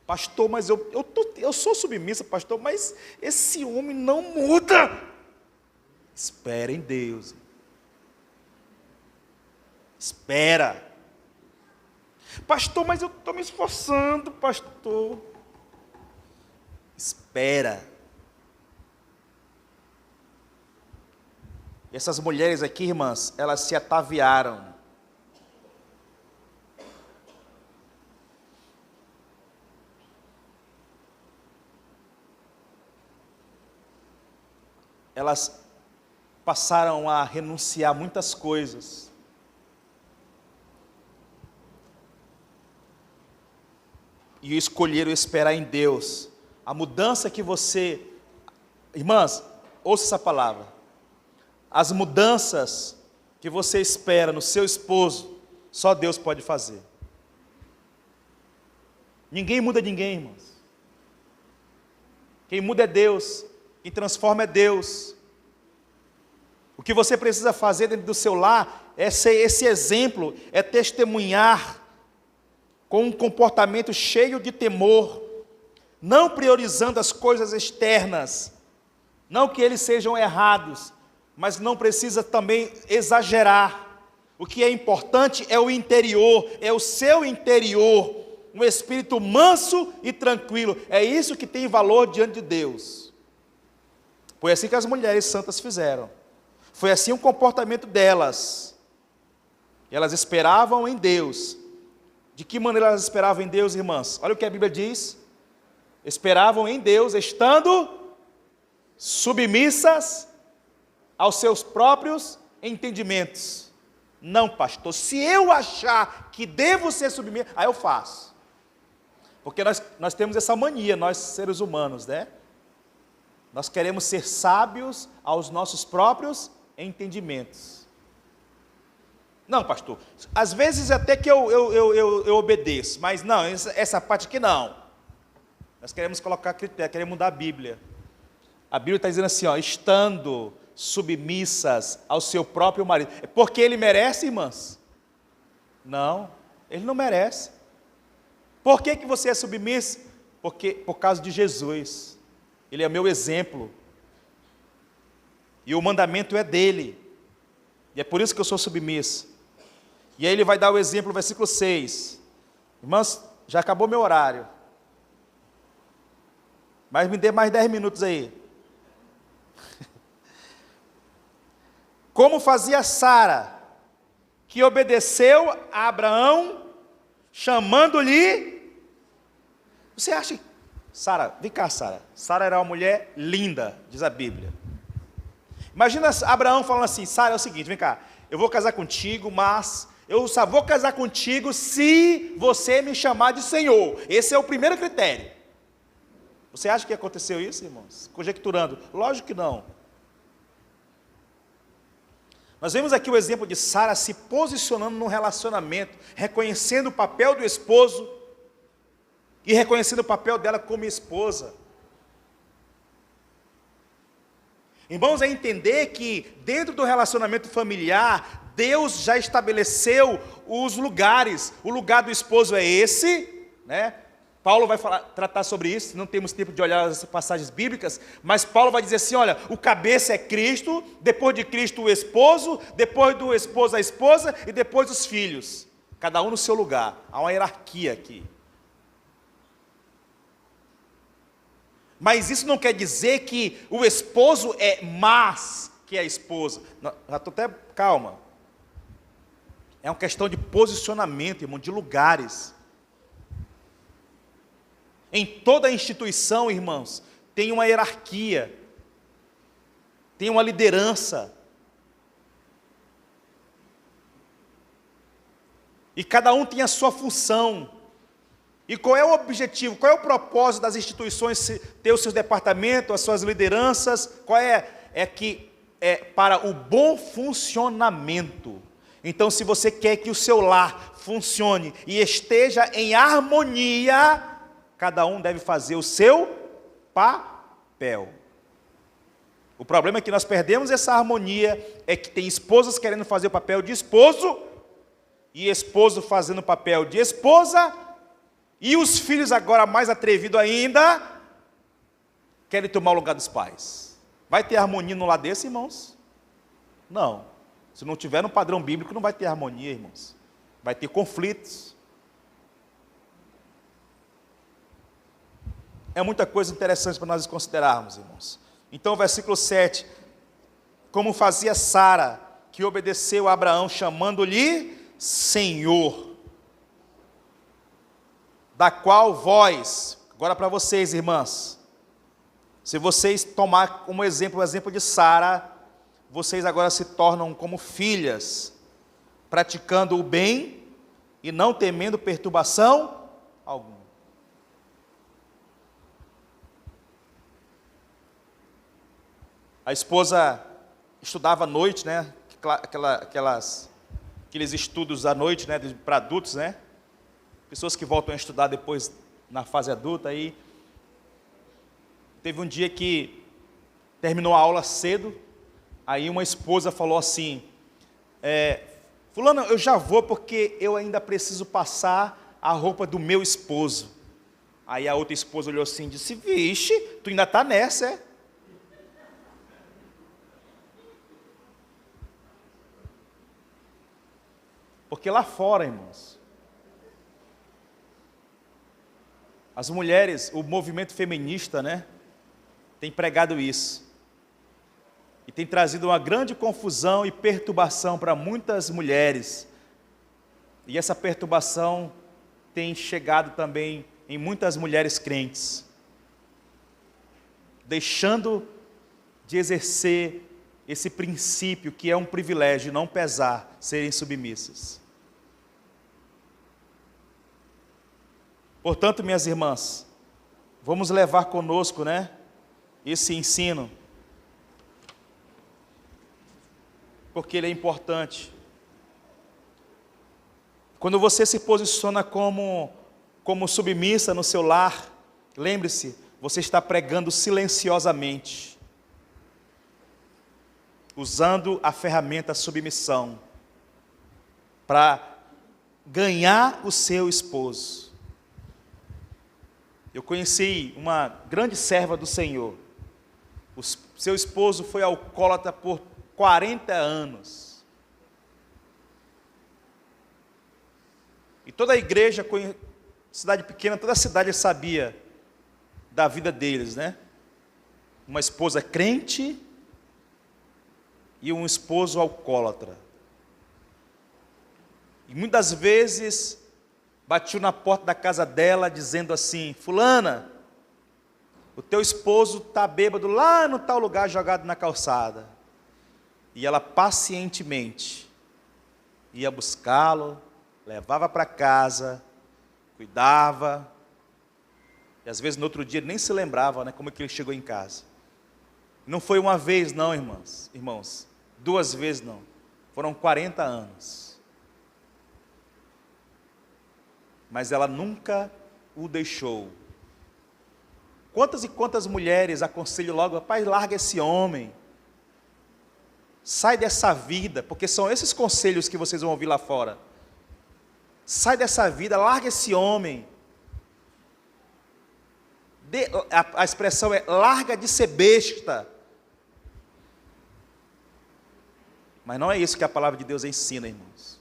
Pastor, mas eu sou submissa, pastor, mas esse homem não muda. Espera em Deus. Espera. Pastor, mas eu estou me esforçando, pastor. Espera. E essas mulheres aqui, irmãs, elas se ataviaram. Elas passaram a renunciar a muitas coisas. E escolheram esperar em Deus. A mudança que você... Irmãs, ouça essa palavra. As mudanças que você espera no seu esposo, só Deus pode fazer. Ninguém muda ninguém, irmãos. Quem muda é Deus. Quem transforma é Deus. O que você precisa fazer dentro do seu lar é ser esse exemplo, é testemunhar com um comportamento cheio de temor, não priorizando as coisas externas, não que eles sejam errados, mas não precisa também exagerar. O que é importante é o interior, é o seu interior, um espírito manso e tranquilo. É isso que tem valor diante de Deus. Foi assim que as mulheres santas fizeram. Foi assim o comportamento delas. Elas esperavam em Deus. De que maneira elas esperavam em Deus, irmãs? Olha o que a Bíblia diz. Esperavam em Deus, estando submissas aos seus próprios entendimentos. Não, pastor, se eu achar que devo ser submissa, aí eu faço. Porque nós temos essa mania, nós seres humanos, né? Nós queremos ser sábios aos nossos próprios entendimentos. Não, pastor, às vezes até que eu obedeço, mas não, essa parte aqui não. Nós queremos colocar critério, queremos mudar a Bíblia. A Bíblia está dizendo assim, ó, estando submissas ao seu próprio marido. É porque ele merece, irmãs? Não, ele não merece. Por que você é submissa? Porque, por causa de Jesus. Ele é meu exemplo. E o mandamento é dele. E é por isso que eu sou submissa. E aí ele vai dar o exemplo, versículo 6. Irmãs, já acabou meu horário. Mas me dê mais 10 minutos aí. Como fazia Sara, que obedeceu a Abraão, chamando-lhe... Você acha... Sara, vem cá, Sara. Sara era uma mulher linda, diz a Bíblia. Imagina Abraão falando assim, Sara, é o seguinte, vem cá, eu vou casar contigo, mas eu só vou casar contigo se você me chamar de Senhor. Esse é o primeiro critério. Você acha que aconteceu isso, irmãos? Conjecturando. Lógico que não. Nós vemos aqui o exemplo de Sara se posicionando no relacionamento, reconhecendo o papel do esposo e reconhecendo o papel dela como esposa. Irmãos, é entender que dentro do relacionamento familiar, Deus já estabeleceu os lugares. O lugar do esposo é esse, né? Paulo vai tratar sobre isso, não temos tempo de olhar as passagens bíblicas, mas Paulo vai dizer assim, olha, o cabeça é Cristo, depois de Cristo o esposo, depois do esposo a esposa e depois os filhos. Cada um no seu lugar, há uma hierarquia aqui. Mas isso não quer dizer que o esposo é mais que a esposa. Não, já estou até, calma. É uma questão de posicionamento, irmão, de lugares. Em toda instituição, irmãos, tem uma hierarquia, tem uma liderança. E cada um tem a sua função. E qual é o objetivo, qual é o propósito das instituições ter os seus departamentos, as suas lideranças? Qual é? É que é para o bom funcionamento. Então, se você quer que o seu lar funcione e esteja em harmonia, cada um deve fazer o seu papel. O problema é que nós perdemos essa harmonia, é que tem esposas querendo fazer o papel de esposo, e esposo fazendo o papel de esposa, e os filhos agora mais atrevidos ainda, querem tomar o lugar dos pais. Vai ter harmonia no lar desse, irmãos? Não. Se não tiver no padrão bíblico, não vai ter harmonia, irmãos. Vai ter conflitos. É muita coisa interessante para nós considerarmos, irmãos. Então, versículo 7. Como fazia Sara, que obedeceu a Abraão, chamando-lhe Senhor. Da qual vós, agora para vocês, irmãs, se vocês tomar como exemplo o exemplo de Sara, vocês agora se tornam como filhas, praticando o bem e não temendo perturbação alguma. A esposa estudava à noite, né? Aqueles estudos à noite, né? Para adultos, né? Pessoas que voltam a estudar depois na fase adulta. Aí teve um dia que terminou a aula cedo. Aí uma esposa falou assim: fulano, eu já vou porque eu ainda preciso passar a roupa do meu esposo. Aí a outra esposa olhou assim e disse: vixe, tu ainda está nessa, é? Porque lá fora, irmãos, as mulheres, o movimento feminista, né, tem pregado isso. E tem trazido uma grande confusão e perturbação para muitas mulheres. E essa perturbação tem chegado também em muitas mulheres crentes, deixando de exercer esse princípio que é um privilégio, não pesar, serem submissas. Portanto, minhas irmãs, vamos levar conosco, né, esse ensino, porque ele é importante. Quando você se posiciona como submissa no seu lar, lembre-se, você está pregando silenciosamente, usando a ferramenta submissão para ganhar o seu esposo. Eu conheci uma grande serva do Senhor. O seu esposo foi alcoólatra por 40 anos. E toda a igreja, cidade pequena, toda a cidade sabia da vida deles, né? Uma esposa crente e um esposo alcoólatra. E muitas vezes batiu na porta da casa dela dizendo assim: fulana, o teu esposo está bêbado lá no tal lugar jogado na calçada. E ela pacientemente ia buscá-lo, levava para casa, cuidava. E às vezes no outro dia nem se lembrava, né, como é que ele chegou em casa. Não foi uma vez não, irmãos, 2 vezes não, foram 40 anos. Mas ela nunca o deixou. Quantas e quantas mulheres aconselham logo: rapaz, larga esse homem, sai dessa vida, porque são esses conselhos que vocês vão ouvir lá fora. Sai dessa vida, larga esse homem. A expressão é: larga de ser besta. Mas não é isso que a palavra de Deus ensina, irmãos.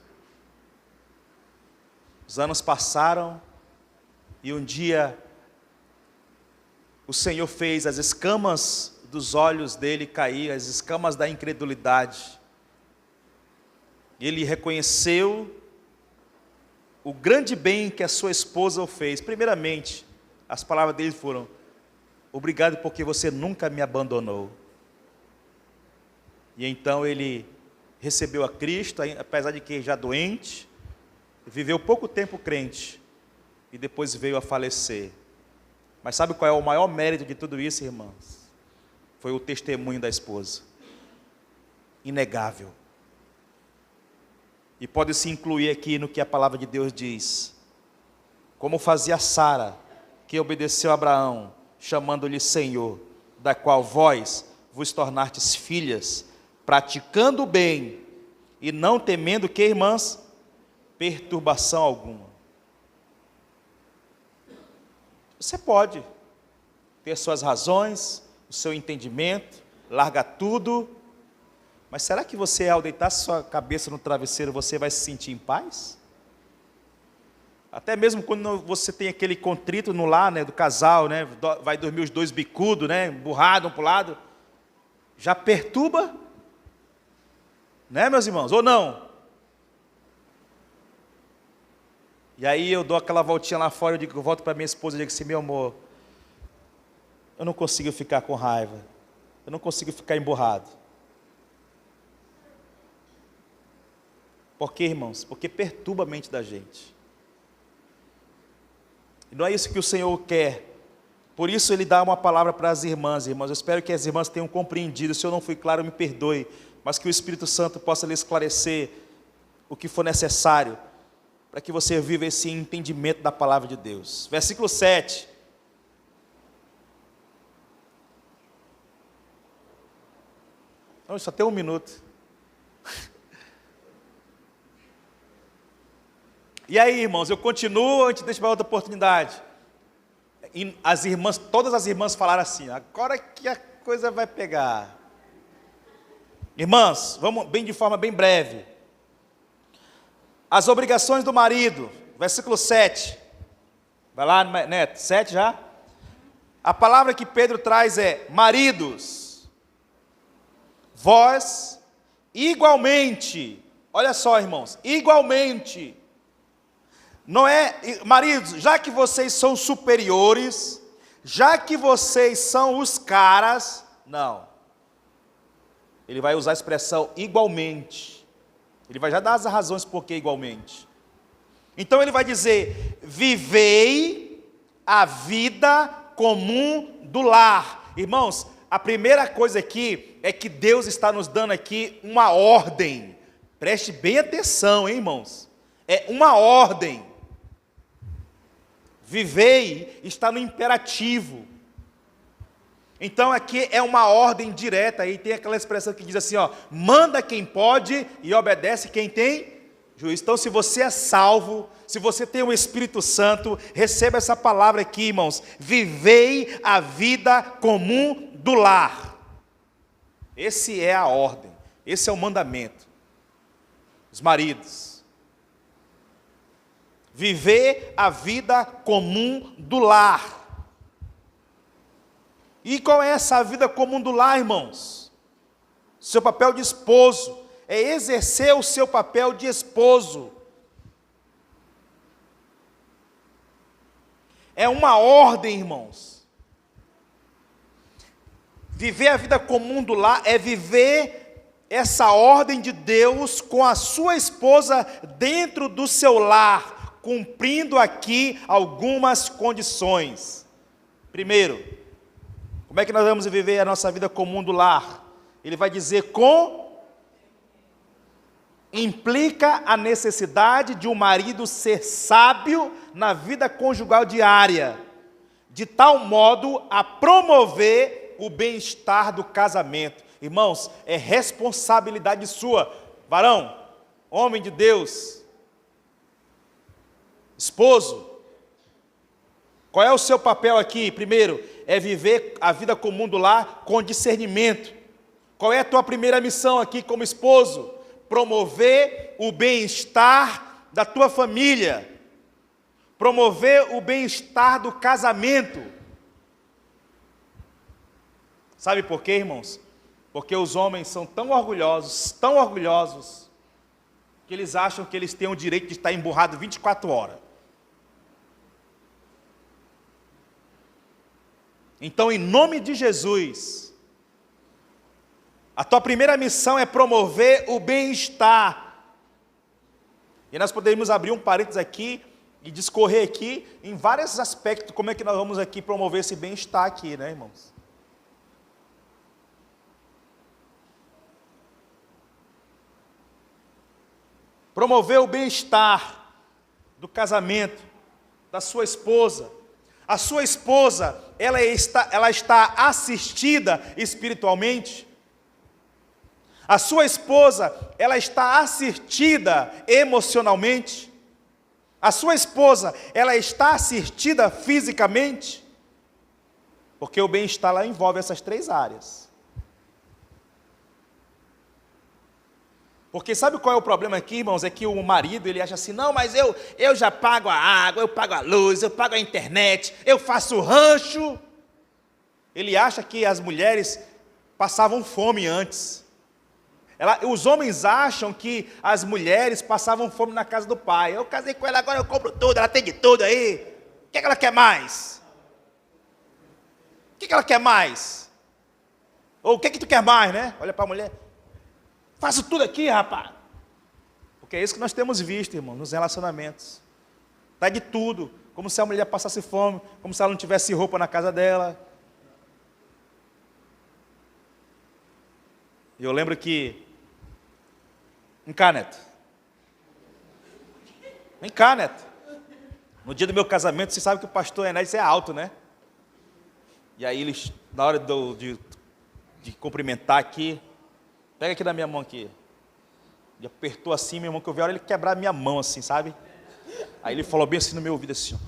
Os anos passaram e um dia o Senhor fez as escamas dos olhos dele cair, as escamas da incredulidade. Ele reconheceu o grande bem que a sua esposa o fez. Primeiramente, as palavras dele foram: obrigado porque você nunca me abandonou. E então ele recebeu a Cristo, apesar de que já doente, viveu pouco tempo crente, e depois veio a falecer. Mas sabe qual é o maior mérito de tudo isso, irmãos? Foi o testemunho da esposa. Inegável. E pode se incluir aqui no que a palavra de Deus diz. Como fazia Sara, que obedeceu a Abraão, chamando-lhe Senhor, da qual vós vos tornastes filhas, praticando o bem, e não temendo que, irmãs, perturbação alguma. Você pode ter suas razões, o seu entendimento, larga tudo, mas será que você, ao deitar sua cabeça no travesseiro, você vai se sentir em paz? Até mesmo quando você tem aquele contrito no lar, né, do casal, né, vai dormir os dois bicudos, né, emburrado um para o lado, já perturba, né, meus irmãos, ou não? E aí eu dou aquela voltinha lá fora, eu volto para minha esposa e digo assim: meu amor, eu não consigo ficar com raiva, eu não consigo ficar emburrado. Por quê, irmãos? Porque perturba a mente da gente. E não é isso que o Senhor quer. Por isso Ele dá uma palavra para as irmãs. Irmãos, eu espero que as irmãs tenham compreendido. Se eu não fui claro, me perdoe. Mas que o Espírito Santo possa lhe esclarecer o que for necessário, para que você viva esse entendimento da palavra de Deus. Versículo 7. Não, só tem 1 minuto. E aí, irmãos, eu continuo, a gente deixa para outra oportunidade. E as irmãs, todas as irmãs falaram assim: agora que a coisa vai pegar. Irmãs, vamos de forma bem breve. As obrigações do marido, versículo 7. Vai lá, Neto, 7 já? A palavra que Pedro traz é: maridos, vós igualmente, olha só, irmãos, igualmente. Não é, maridos, já que vocês são superiores, já que vocês são os caras, não. Ele vai usar a expressão igualmente. Ele vai já dar as razões por que igualmente. Então ele vai dizer: vivei a vida comum do lar. Irmãos, a primeira coisa aqui é que Deus está nos dando aqui uma ordem. Preste bem atenção, hein, irmãos? É uma ordem. Vivei está no imperativo. Então aqui é uma ordem direta, aí tem aquela expressão que diz assim, ó, manda quem pode e obedece quem tem juízo. Então se você é salvo, se você tem o Espírito Santo, receba essa palavra aqui, irmãos, vivei a vida comum do lar. Esse é a ordem, esse é o mandamento. Os maridos, viver a vida comum do lar. E qual é essa vida comum do lar, irmãos? Seu papel de esposo é exercer o seu papel de esposo. É uma ordem, irmãos. Viver a vida comum do lar é viver essa ordem de Deus com a sua esposa dentro do seu lar, cumprindo aqui algumas condições. Primeiro, como é que nós vamos viver a nossa vida comum do lar? Ele vai dizer implica a necessidade de um marido ser sábio na vida conjugal diária, de tal modo a promover o bem-estar do casamento. Irmãos, é responsabilidade sua, varão, homem de Deus, esposo. Qual é o seu papel aqui? Primeiro, é viver a vida comum do lar com discernimento. Qual é a tua primeira missão aqui como esposo? Promover o bem-estar da tua família. Promover o bem-estar do casamento. Sabe por quê, irmãos? Porque os homens são tão orgulhosos, que eles acham que eles têm o direito de estar emburrado 24 horas. Então, em nome de Jesus, a tua primeira missão é promover o bem-estar. E nós podemos abrir um parênteses aqui e discorrer aqui em vários aspectos, como é que nós vamos aqui promover esse bem-estar aqui, né, irmãos? Promover o bem-estar do casamento, da sua esposa. A sua esposa, ela está assistida espiritualmente? A sua esposa, ela está assistida emocionalmente? A sua esposa, ela está assistida fisicamente? Porque o bem-estar lá envolve essas três áreas. Porque sabe qual é o problema aqui, irmãos? É que o marido, ele acha assim, não, mas eu já pago a água, eu pago a luz, eu pago a internet, eu faço rancho. Ele acha que as mulheres passavam fome antes. Os homens acham que as mulheres passavam fome na casa do pai. Eu casei com ela, agora eu compro tudo, ela tem de tudo aí. O que ela quer mais? O que ela quer mais? Ou o que tu quer mais, né? Olha para a mulher. Faço tudo aqui, rapaz. Porque é isso que nós temos visto, irmão, nos relacionamentos. Dá de tudo, como se a mulher passasse fome, como se ela não tivesse roupa na casa dela. E eu lembro que... Vem cá, Neto. Vem cá, Neto. No dia do meu casamento, você sabe que o pastor Enéas é alto, né? E aí, eles, na hora de cumprimentar aqui, pega aqui na minha mão aqui. E apertou assim, meu irmão, que eu vi a hora ele quebrar a minha mão assim, sabe? Aí ele falou bem assim no meu ouvido assim,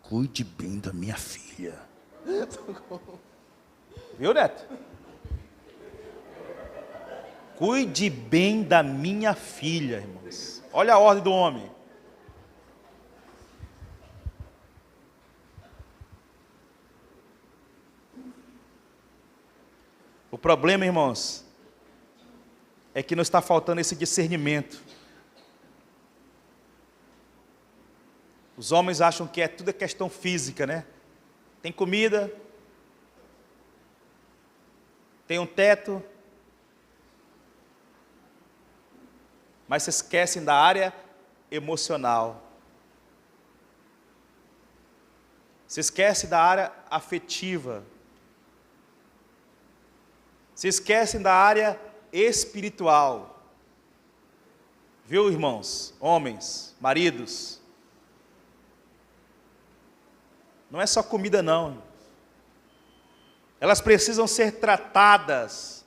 cuide bem da minha filha. Viu, Neto? Cuide bem da minha filha, irmãos. Olha a ordem do homem. O problema, irmãos, é que nos está faltando esse discernimento. Os homens acham que tudo é questão física, né? Tem comida, tem um teto, mas se esquecem da área emocional. Se esquecem da área afetiva. Se esquecem da área espiritual. Viu, irmãos? Homens, maridos. Não é só comida, não. Elas precisam ser tratadas.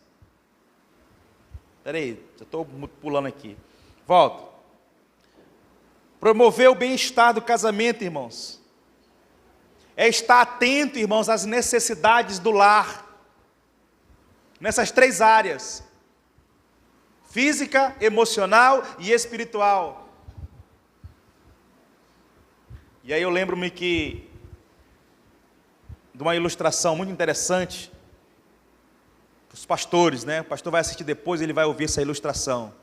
Espera aí, já estou pulando aqui. Volto. Promover o bem-estar do casamento, irmãos. É estar atento, irmãos, às necessidades do lar. Nessas 3 áreas. Física, emocional e espiritual. E aí eu lembro-me de uma ilustração muito interessante para os pastores, né? O pastor vai assistir depois, ele vai ouvir essa ilustração.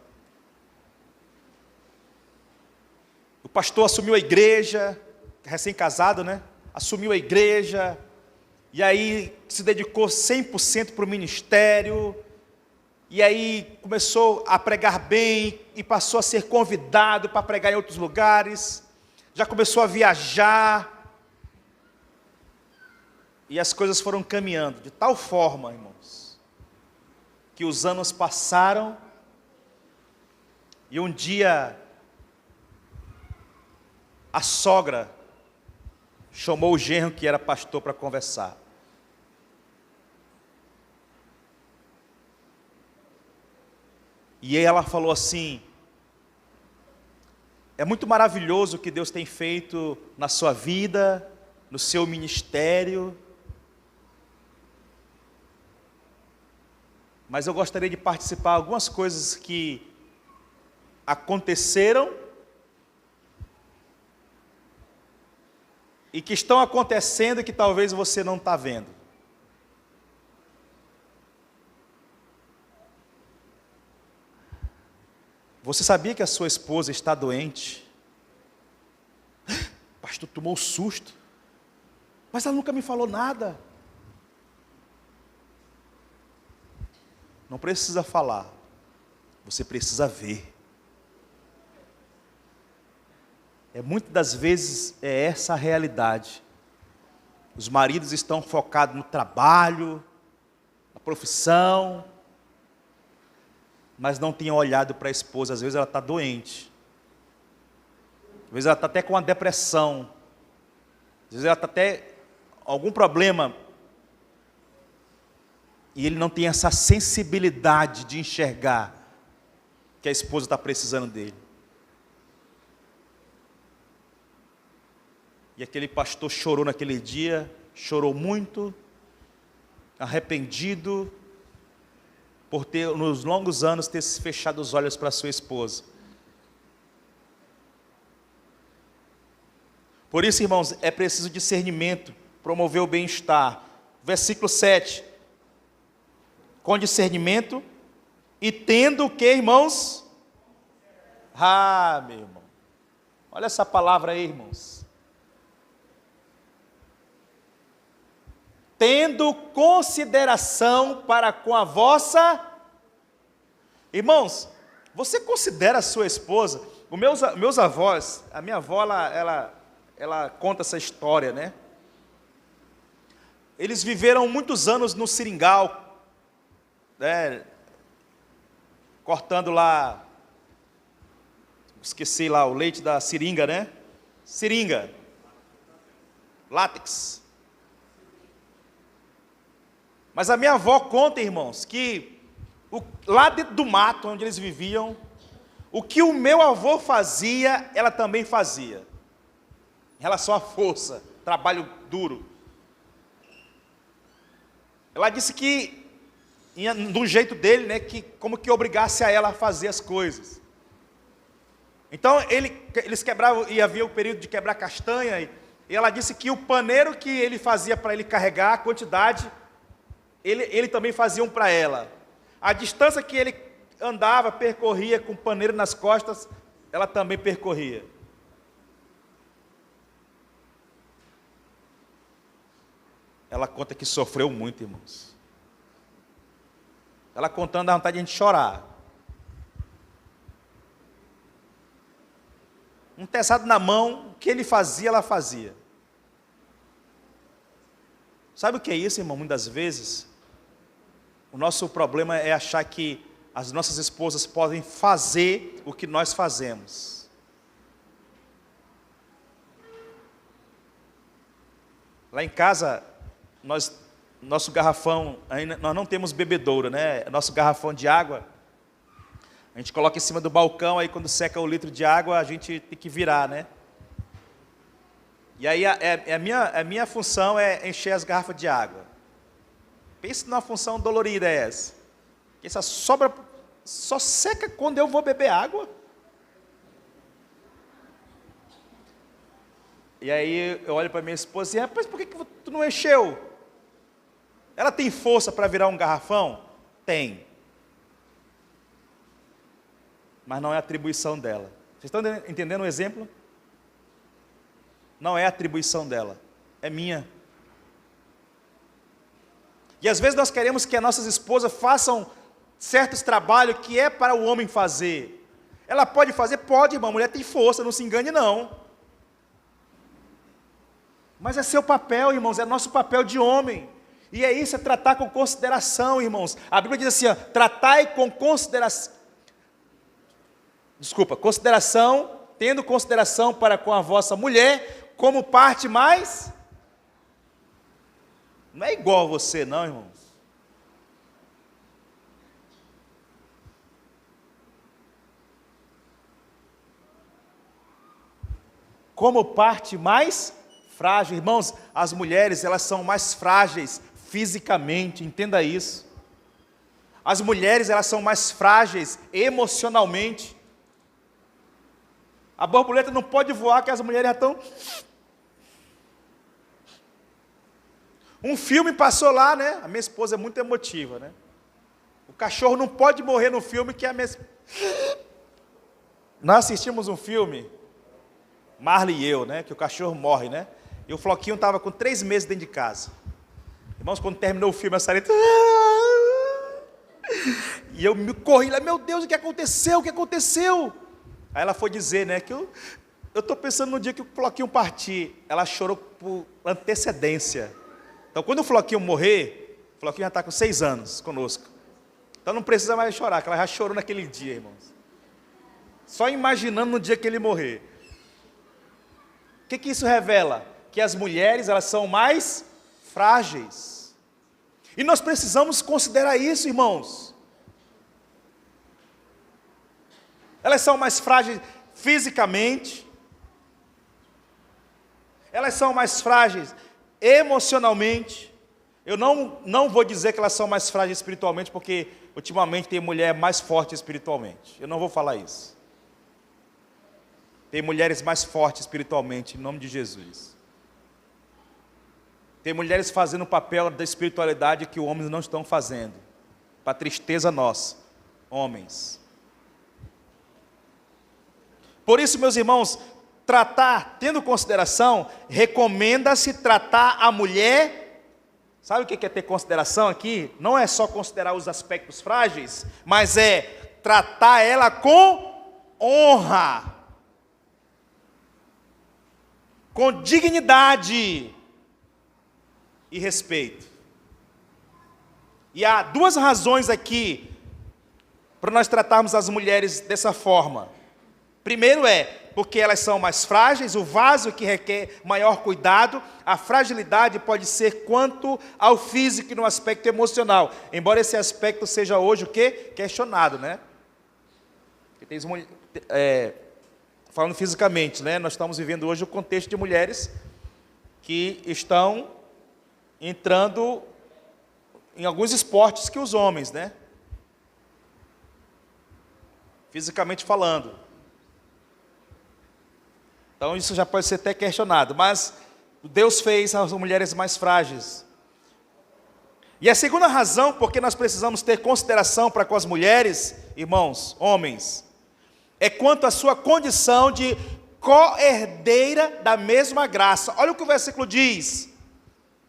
O pastor assumiu a igreja, recém-casado, né? Assumiu a igreja, e aí se dedicou 100% para o ministério, e aí começou a pregar bem, e passou a ser convidado para pregar em outros lugares, já começou a viajar, e as coisas foram caminhando de tal forma, irmãos, que os anos passaram, e um dia a sogra chamou o genro que era pastor para conversar. E aí ela falou assim: é muito maravilhoso o que Deus tem feito na sua vida, no seu ministério, mas eu gostaria de participar de algumas coisas que aconteceram e que estão acontecendo e que talvez você não está vendo. Você sabia que a sua esposa está doente? O pastor tomou um susto. Mas ela nunca me falou nada. Não precisa falar. Você precisa ver. Muitas das vezes é essa a realidade. Os maridos estão focados no trabalho, na profissão, mas não têm olhado para a esposa. Às vezes ela está doente. Às vezes ela está até com uma depressão. Às vezes ela está até algum problema. E ele não tem essa sensibilidade de enxergar que a esposa está precisando dele. E aquele pastor chorou naquele dia, chorou muito, arrependido, por ter, nos longos anos, ter fechado os olhos para sua esposa. Por isso, irmãos, é preciso discernimento, promover o bem-estar. Versículo 7. Com discernimento e tendo o que, irmãos? Meu irmão. Olha essa palavra aí, irmãos. Tendo consideração para com a vossa... Irmãos, você considera a sua esposa... Os meus avós, a minha avó, ela conta essa história, né? Eles viveram muitos anos no seringal, né? Cortando lá... Esqueci lá, o leite da seringa, né? Seringa. Látex. Mas a minha avó conta, irmãos, que lá dentro do mato onde eles viviam, o que o meu avô fazia, ela também fazia. Em relação à força, trabalho duro. Ela disse que, do jeito dele, né, que como que obrigasse a ela a fazer as coisas. Então, eles quebravam, e havia o período de quebrar castanha, e ela disse que o paneiro que ele fazia para ele carregar, a quantidade... Ele também fazia um para ela. A distância que ele andava, percorria com o paneiro nas costas, ela também percorria. Ela conta que sofreu muito, irmãos. Ela contando, dá vontade de a gente chorar. Um teçado na mão, o que ele fazia, ela fazia. Sabe o que é isso, irmão? Muitas vezes... O nosso problema é achar que as nossas esposas podem fazer o que nós fazemos. Lá em casa, nosso garrafão, nós não temos bebedouro, né? Nosso garrafão de água, a gente coloca em cima do balcão, aí quando seca o litro de água, a gente tem que virar, né? E aí a minha função é encher as garrafas de água. Pense numa função dolorida essa. Que essa sobra só seca quando eu vou beber água. E aí eu olho para minha esposa e rapaz, por que tu não encheu? Ela tem força para virar um garrafão? Tem. Mas não é atribuição dela. Vocês estão entendendo o exemplo? Não é atribuição dela, é minha. E às vezes nós queremos que as nossas esposas façam certos trabalhos que é para o homem fazer. Ela pode fazer? Pode, irmã, a mulher tem força, não se engane não. Mas é seu papel, irmãos, é nosso papel de homem. E é isso, é tratar com consideração, irmãos. A Bíblia diz assim, ó, tratai com consideração. Consideração, tendo consideração para com a vossa mulher, como parte mais. Não é igual a você, não, irmãos. Como parte mais frágil. Irmãos, as mulheres, elas são mais frágeis fisicamente, entenda isso. As mulheres, elas são mais frágeis emocionalmente. A borboleta não pode voar, que as mulheres já estão... Um filme passou lá, né? A minha esposa é muito emotiva, né? O cachorro não pode morrer no filme, que a minha... Nós assistimos um filme, Marley e eu, né? Que o cachorro morre, né? E o Floquinho estava com 3 meses dentro de casa. Irmãos, quando terminou o filme, a Sarita... E eu me corri lá, meu Deus, o que aconteceu? O que aconteceu? Aí ela foi dizer, né, que eu estou pensando no dia que o Floquinho partir. Ela chorou por antecedência. Então, quando o Floquinho morrer, o Floquinho já está com 6 anos conosco. Então, não precisa mais chorar, que ela já chorou naquele dia, irmãos. Só imaginando no dia que ele morrer. O que isso revela? Que as mulheres, elas são mais frágeis. E nós precisamos considerar isso, irmãos. Elas são mais frágeis fisicamente. Elas são mais frágeis emocionalmente. Eu não vou dizer que elas são mais frágeis espiritualmente, porque ultimamente tem mulher mais forte espiritualmente. Eu não vou falar isso. Tem mulheres mais fortes espiritualmente, em nome de Jesus. Tem mulheres fazendo o papel da espiritualidade que os homens não estão fazendo. Para tristeza nossa, homens. Por isso, meus irmãos, tendo consideração, recomenda-se tratar a mulher. Sabe o que é ter consideração aqui? Não é só considerar os aspectos frágeis, mas é tratar ela com honra, com dignidade e respeito. E há 2 razões aqui para nós tratarmos as mulheres dessa forma. Primeiro porque elas são mais frágeis, o vaso que requer maior cuidado, a fragilidade pode ser quanto ao físico e no aspecto emocional, embora esse aspecto seja hoje o quê? Questionado, né? Falando fisicamente, né? Nós estamos vivendo hoje o contexto de mulheres que estão entrando em alguns esportes que os homens, né? Fisicamente falando. Então isso já pode ser até questionado, mas Deus fez as mulheres mais frágeis. E a segunda razão porque nós precisamos ter consideração para com as mulheres, irmãos, homens, é quanto à sua condição de co-herdeira da mesma graça. Olha o que o versículo diz: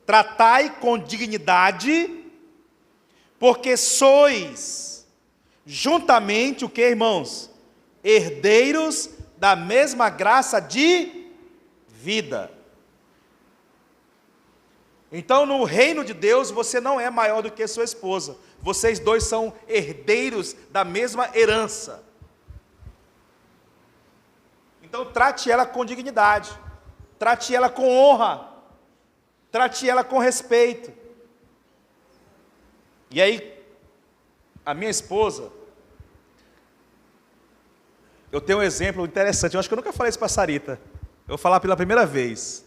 tratai com dignidade, porque sois juntamente o que, irmãos? Herdeiros da mesma graça de vida. Então, no reino de Deus, você não é maior do que sua esposa. Vocês dois são herdeiros da mesma herança. Então, trate ela com dignidade. Trate ela com honra. Trate ela com respeito. E aí, a minha esposa, eu tenho um exemplo interessante, eu acho que eu nunca falei isso para a Sarita, eu vou falar pela primeira vez.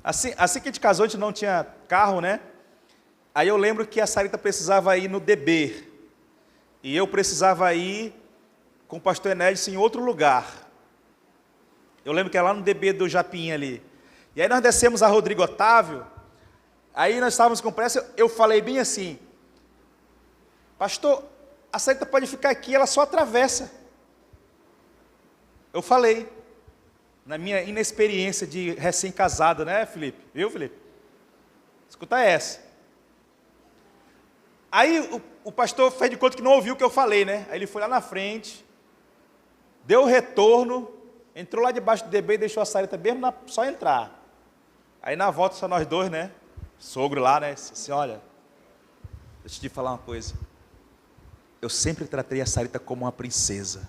Assim que a gente casou, a gente não tinha carro, né? Aí eu lembro que a Sarita precisava ir no DB, e eu precisava ir com o pastor Enédio em outro lugar. Eu lembro que era lá no DB do Japim ali. E aí nós descemos a Rodrigo Otávio, aí nós estávamos com pressa, eu falei bem assim, pastor, a Sarita pode ficar aqui, ela só atravessa. Eu falei, na minha inexperiência de recém-casado, né, Felipe? Viu, Felipe? Escuta essa. Aí o pastor fez de conta que não ouviu o que eu falei, né? Aí ele foi lá na frente, deu o retorno, entrou lá debaixo do DB e deixou a Sarita mesmo só entrar. Aí na volta só nós dois, né? Sogro lá, né? Assim, olha, deixa eu te falar uma coisa. Eu sempre tratei a Sarita como uma princesa.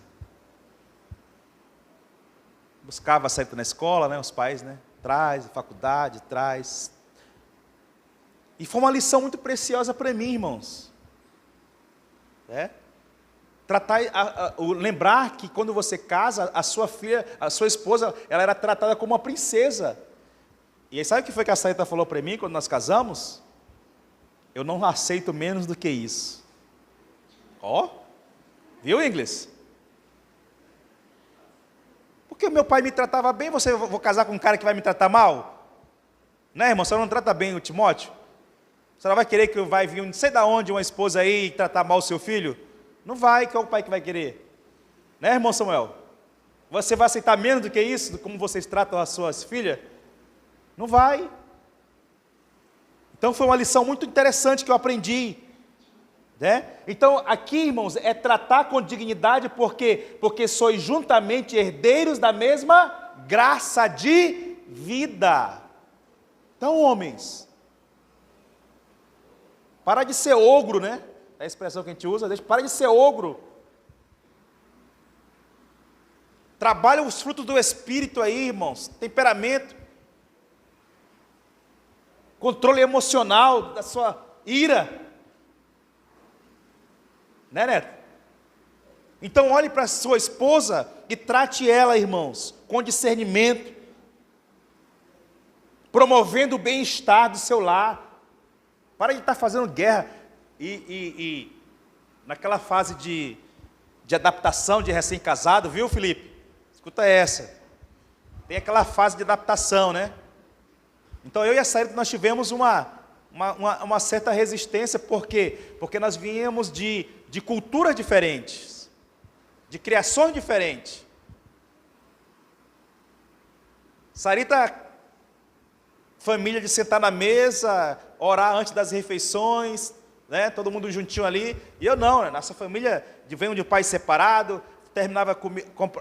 Buscava a Sarita na escola, né? Os pais, né? Traz, faculdade, traz. E foi uma lição muito preciosa para mim, irmãos. Lembrar que quando você casa, a sua filha, a sua esposa, ela era tratada como uma princesa. E aí, sabe o que foi que a Sarita falou para mim quando nós casamos? Eu não aceito menos do que isso. Ó, viu, inglês? Porque meu pai me tratava bem, vou casar com um cara que vai me tratar mal? Né, irmão? Você não trata bem o Timóteo? Você não vai querer que vai vir, não sei de onde, uma esposa aí e tratar mal o seu filho? Não vai, que é o pai que vai querer. Né, irmão Samuel? Você vai aceitar menos do que isso, como vocês tratam as suas filhas? Não vai. Então foi uma lição muito interessante que eu aprendi. Né? Então aqui, irmãos, é tratar com dignidade, porque sois juntamente herdeiros da mesma graça de vida. Então, homens, para de ser ogro, né? É a expressão que a gente usa, para de ser ogro. Trabalha os frutos do Espírito aí, irmãos. Temperamento. Controle emocional da sua ira. Né, Neto? Então olhe para a sua esposa e trate ela, irmãos, com discernimento. Promovendo o bem-estar do seu lar. Para de estar fazendo guerra. E naquela fase de adaptação de recém-casado, viu, Felipe? Escuta essa. Tem aquela fase de adaptação, né? Então eu e a Sarita, nós tivemos uma certa resistência, por quê? Porque nós viemos de culturas diferentes, de criações diferentes. Sarita, família de sentar na mesa, orar antes das refeições, né? Todo mundo juntinho ali. E eu não, né? Nossa família veio de pais separados,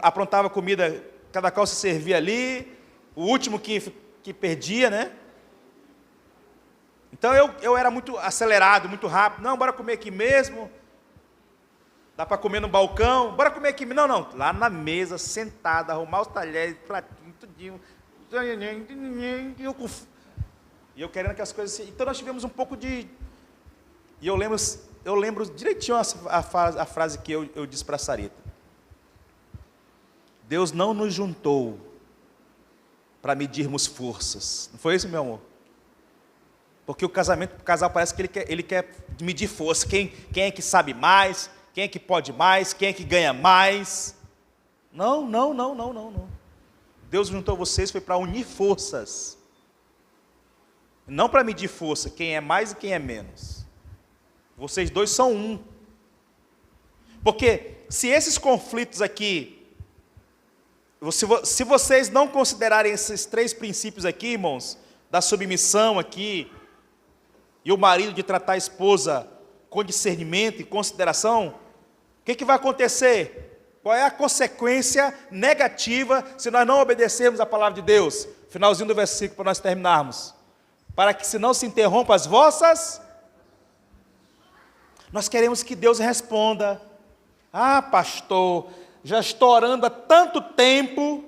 aprontava comida, cada qual se servia ali, o último que perdia, né? Então eu era muito acelerado, muito rápido. Não, bora comer aqui mesmo. Dá para comer no balcão. Bora comer aqui. Não. Lá na mesa, sentado, arrumar os talheres, pratinho, tudinho. E eu querendo que as coisas... Então nós tivemos um pouco de... E eu lembro direitinho a frase que eu disse para a Sarita. Deus não nos juntou para medirmos forças. Não foi isso, meu amor? Porque o casal parece que ele quer medir força. Quem é que sabe mais? Quem é que pode mais? Quem é que ganha mais? Não. Deus juntou vocês foi para unir forças. Não para medir força, quem é mais e quem é menos. Vocês dois são um. Porque se esses conflitos aqui, se vocês não considerarem esses 3 princípios aqui, irmãos, da submissão aqui, e o marido de tratar a esposa com discernimento e consideração, o que vai acontecer? Qual é a consequência negativa se nós não obedecermos a palavra de Deus? Finalzinho do versículo para nós terminarmos. Para que se não se interrompa as vossas... Nós queremos que Deus responda. Ah, pastor, já estou orando há tanto tempo.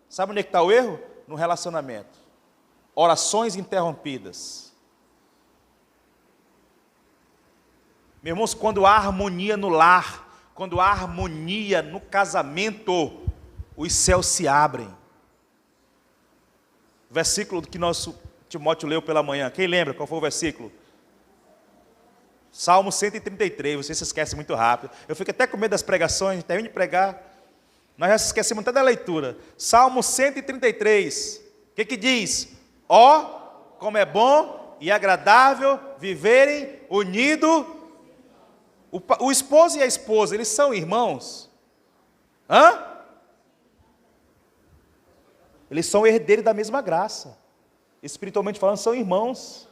Sabe onde é que está o erro? No relacionamento. orações interrompidas. Meus irmãos, quando há harmonia no lar, quando há harmonia no casamento, os céus se abrem. O versículo que nosso Timóteo leu pela manhã, quem lembra qual foi o versículo? Salmo 133, você se esquece muito rápido. Eu fico até com medo das pregações, termino de pregar, nós já se esquecemos até da leitura. Salmo 133, o que diz? Ó, como é bom e agradável viverem unidos. O esposo e a esposa, eles são irmãos? Hã? Eles são herdeiros da mesma graça. Espiritualmente falando, são irmãos.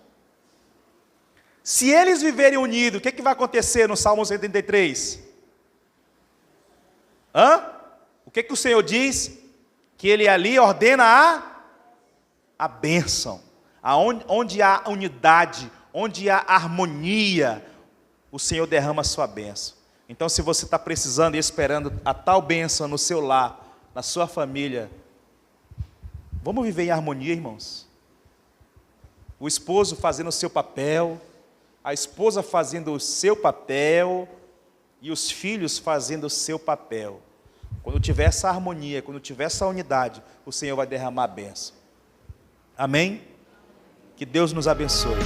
Se eles viverem unidos, o que vai acontecer no Salmo 133? O que o Senhor diz? Que Ele ali ordena a bênção. Onde há unidade, onde há harmonia, o Senhor derrama a sua bênção. Então, se você está precisando e esperando a tal bênção no seu lar, na sua família, vamos viver em harmonia, irmãos. O esposo fazendo o seu papel, a esposa fazendo o seu papel e os filhos fazendo o seu papel. Quando tiver essa harmonia, quando tiver essa unidade, o Senhor vai derramar a bênção. Amém? Que Deus nos abençoe.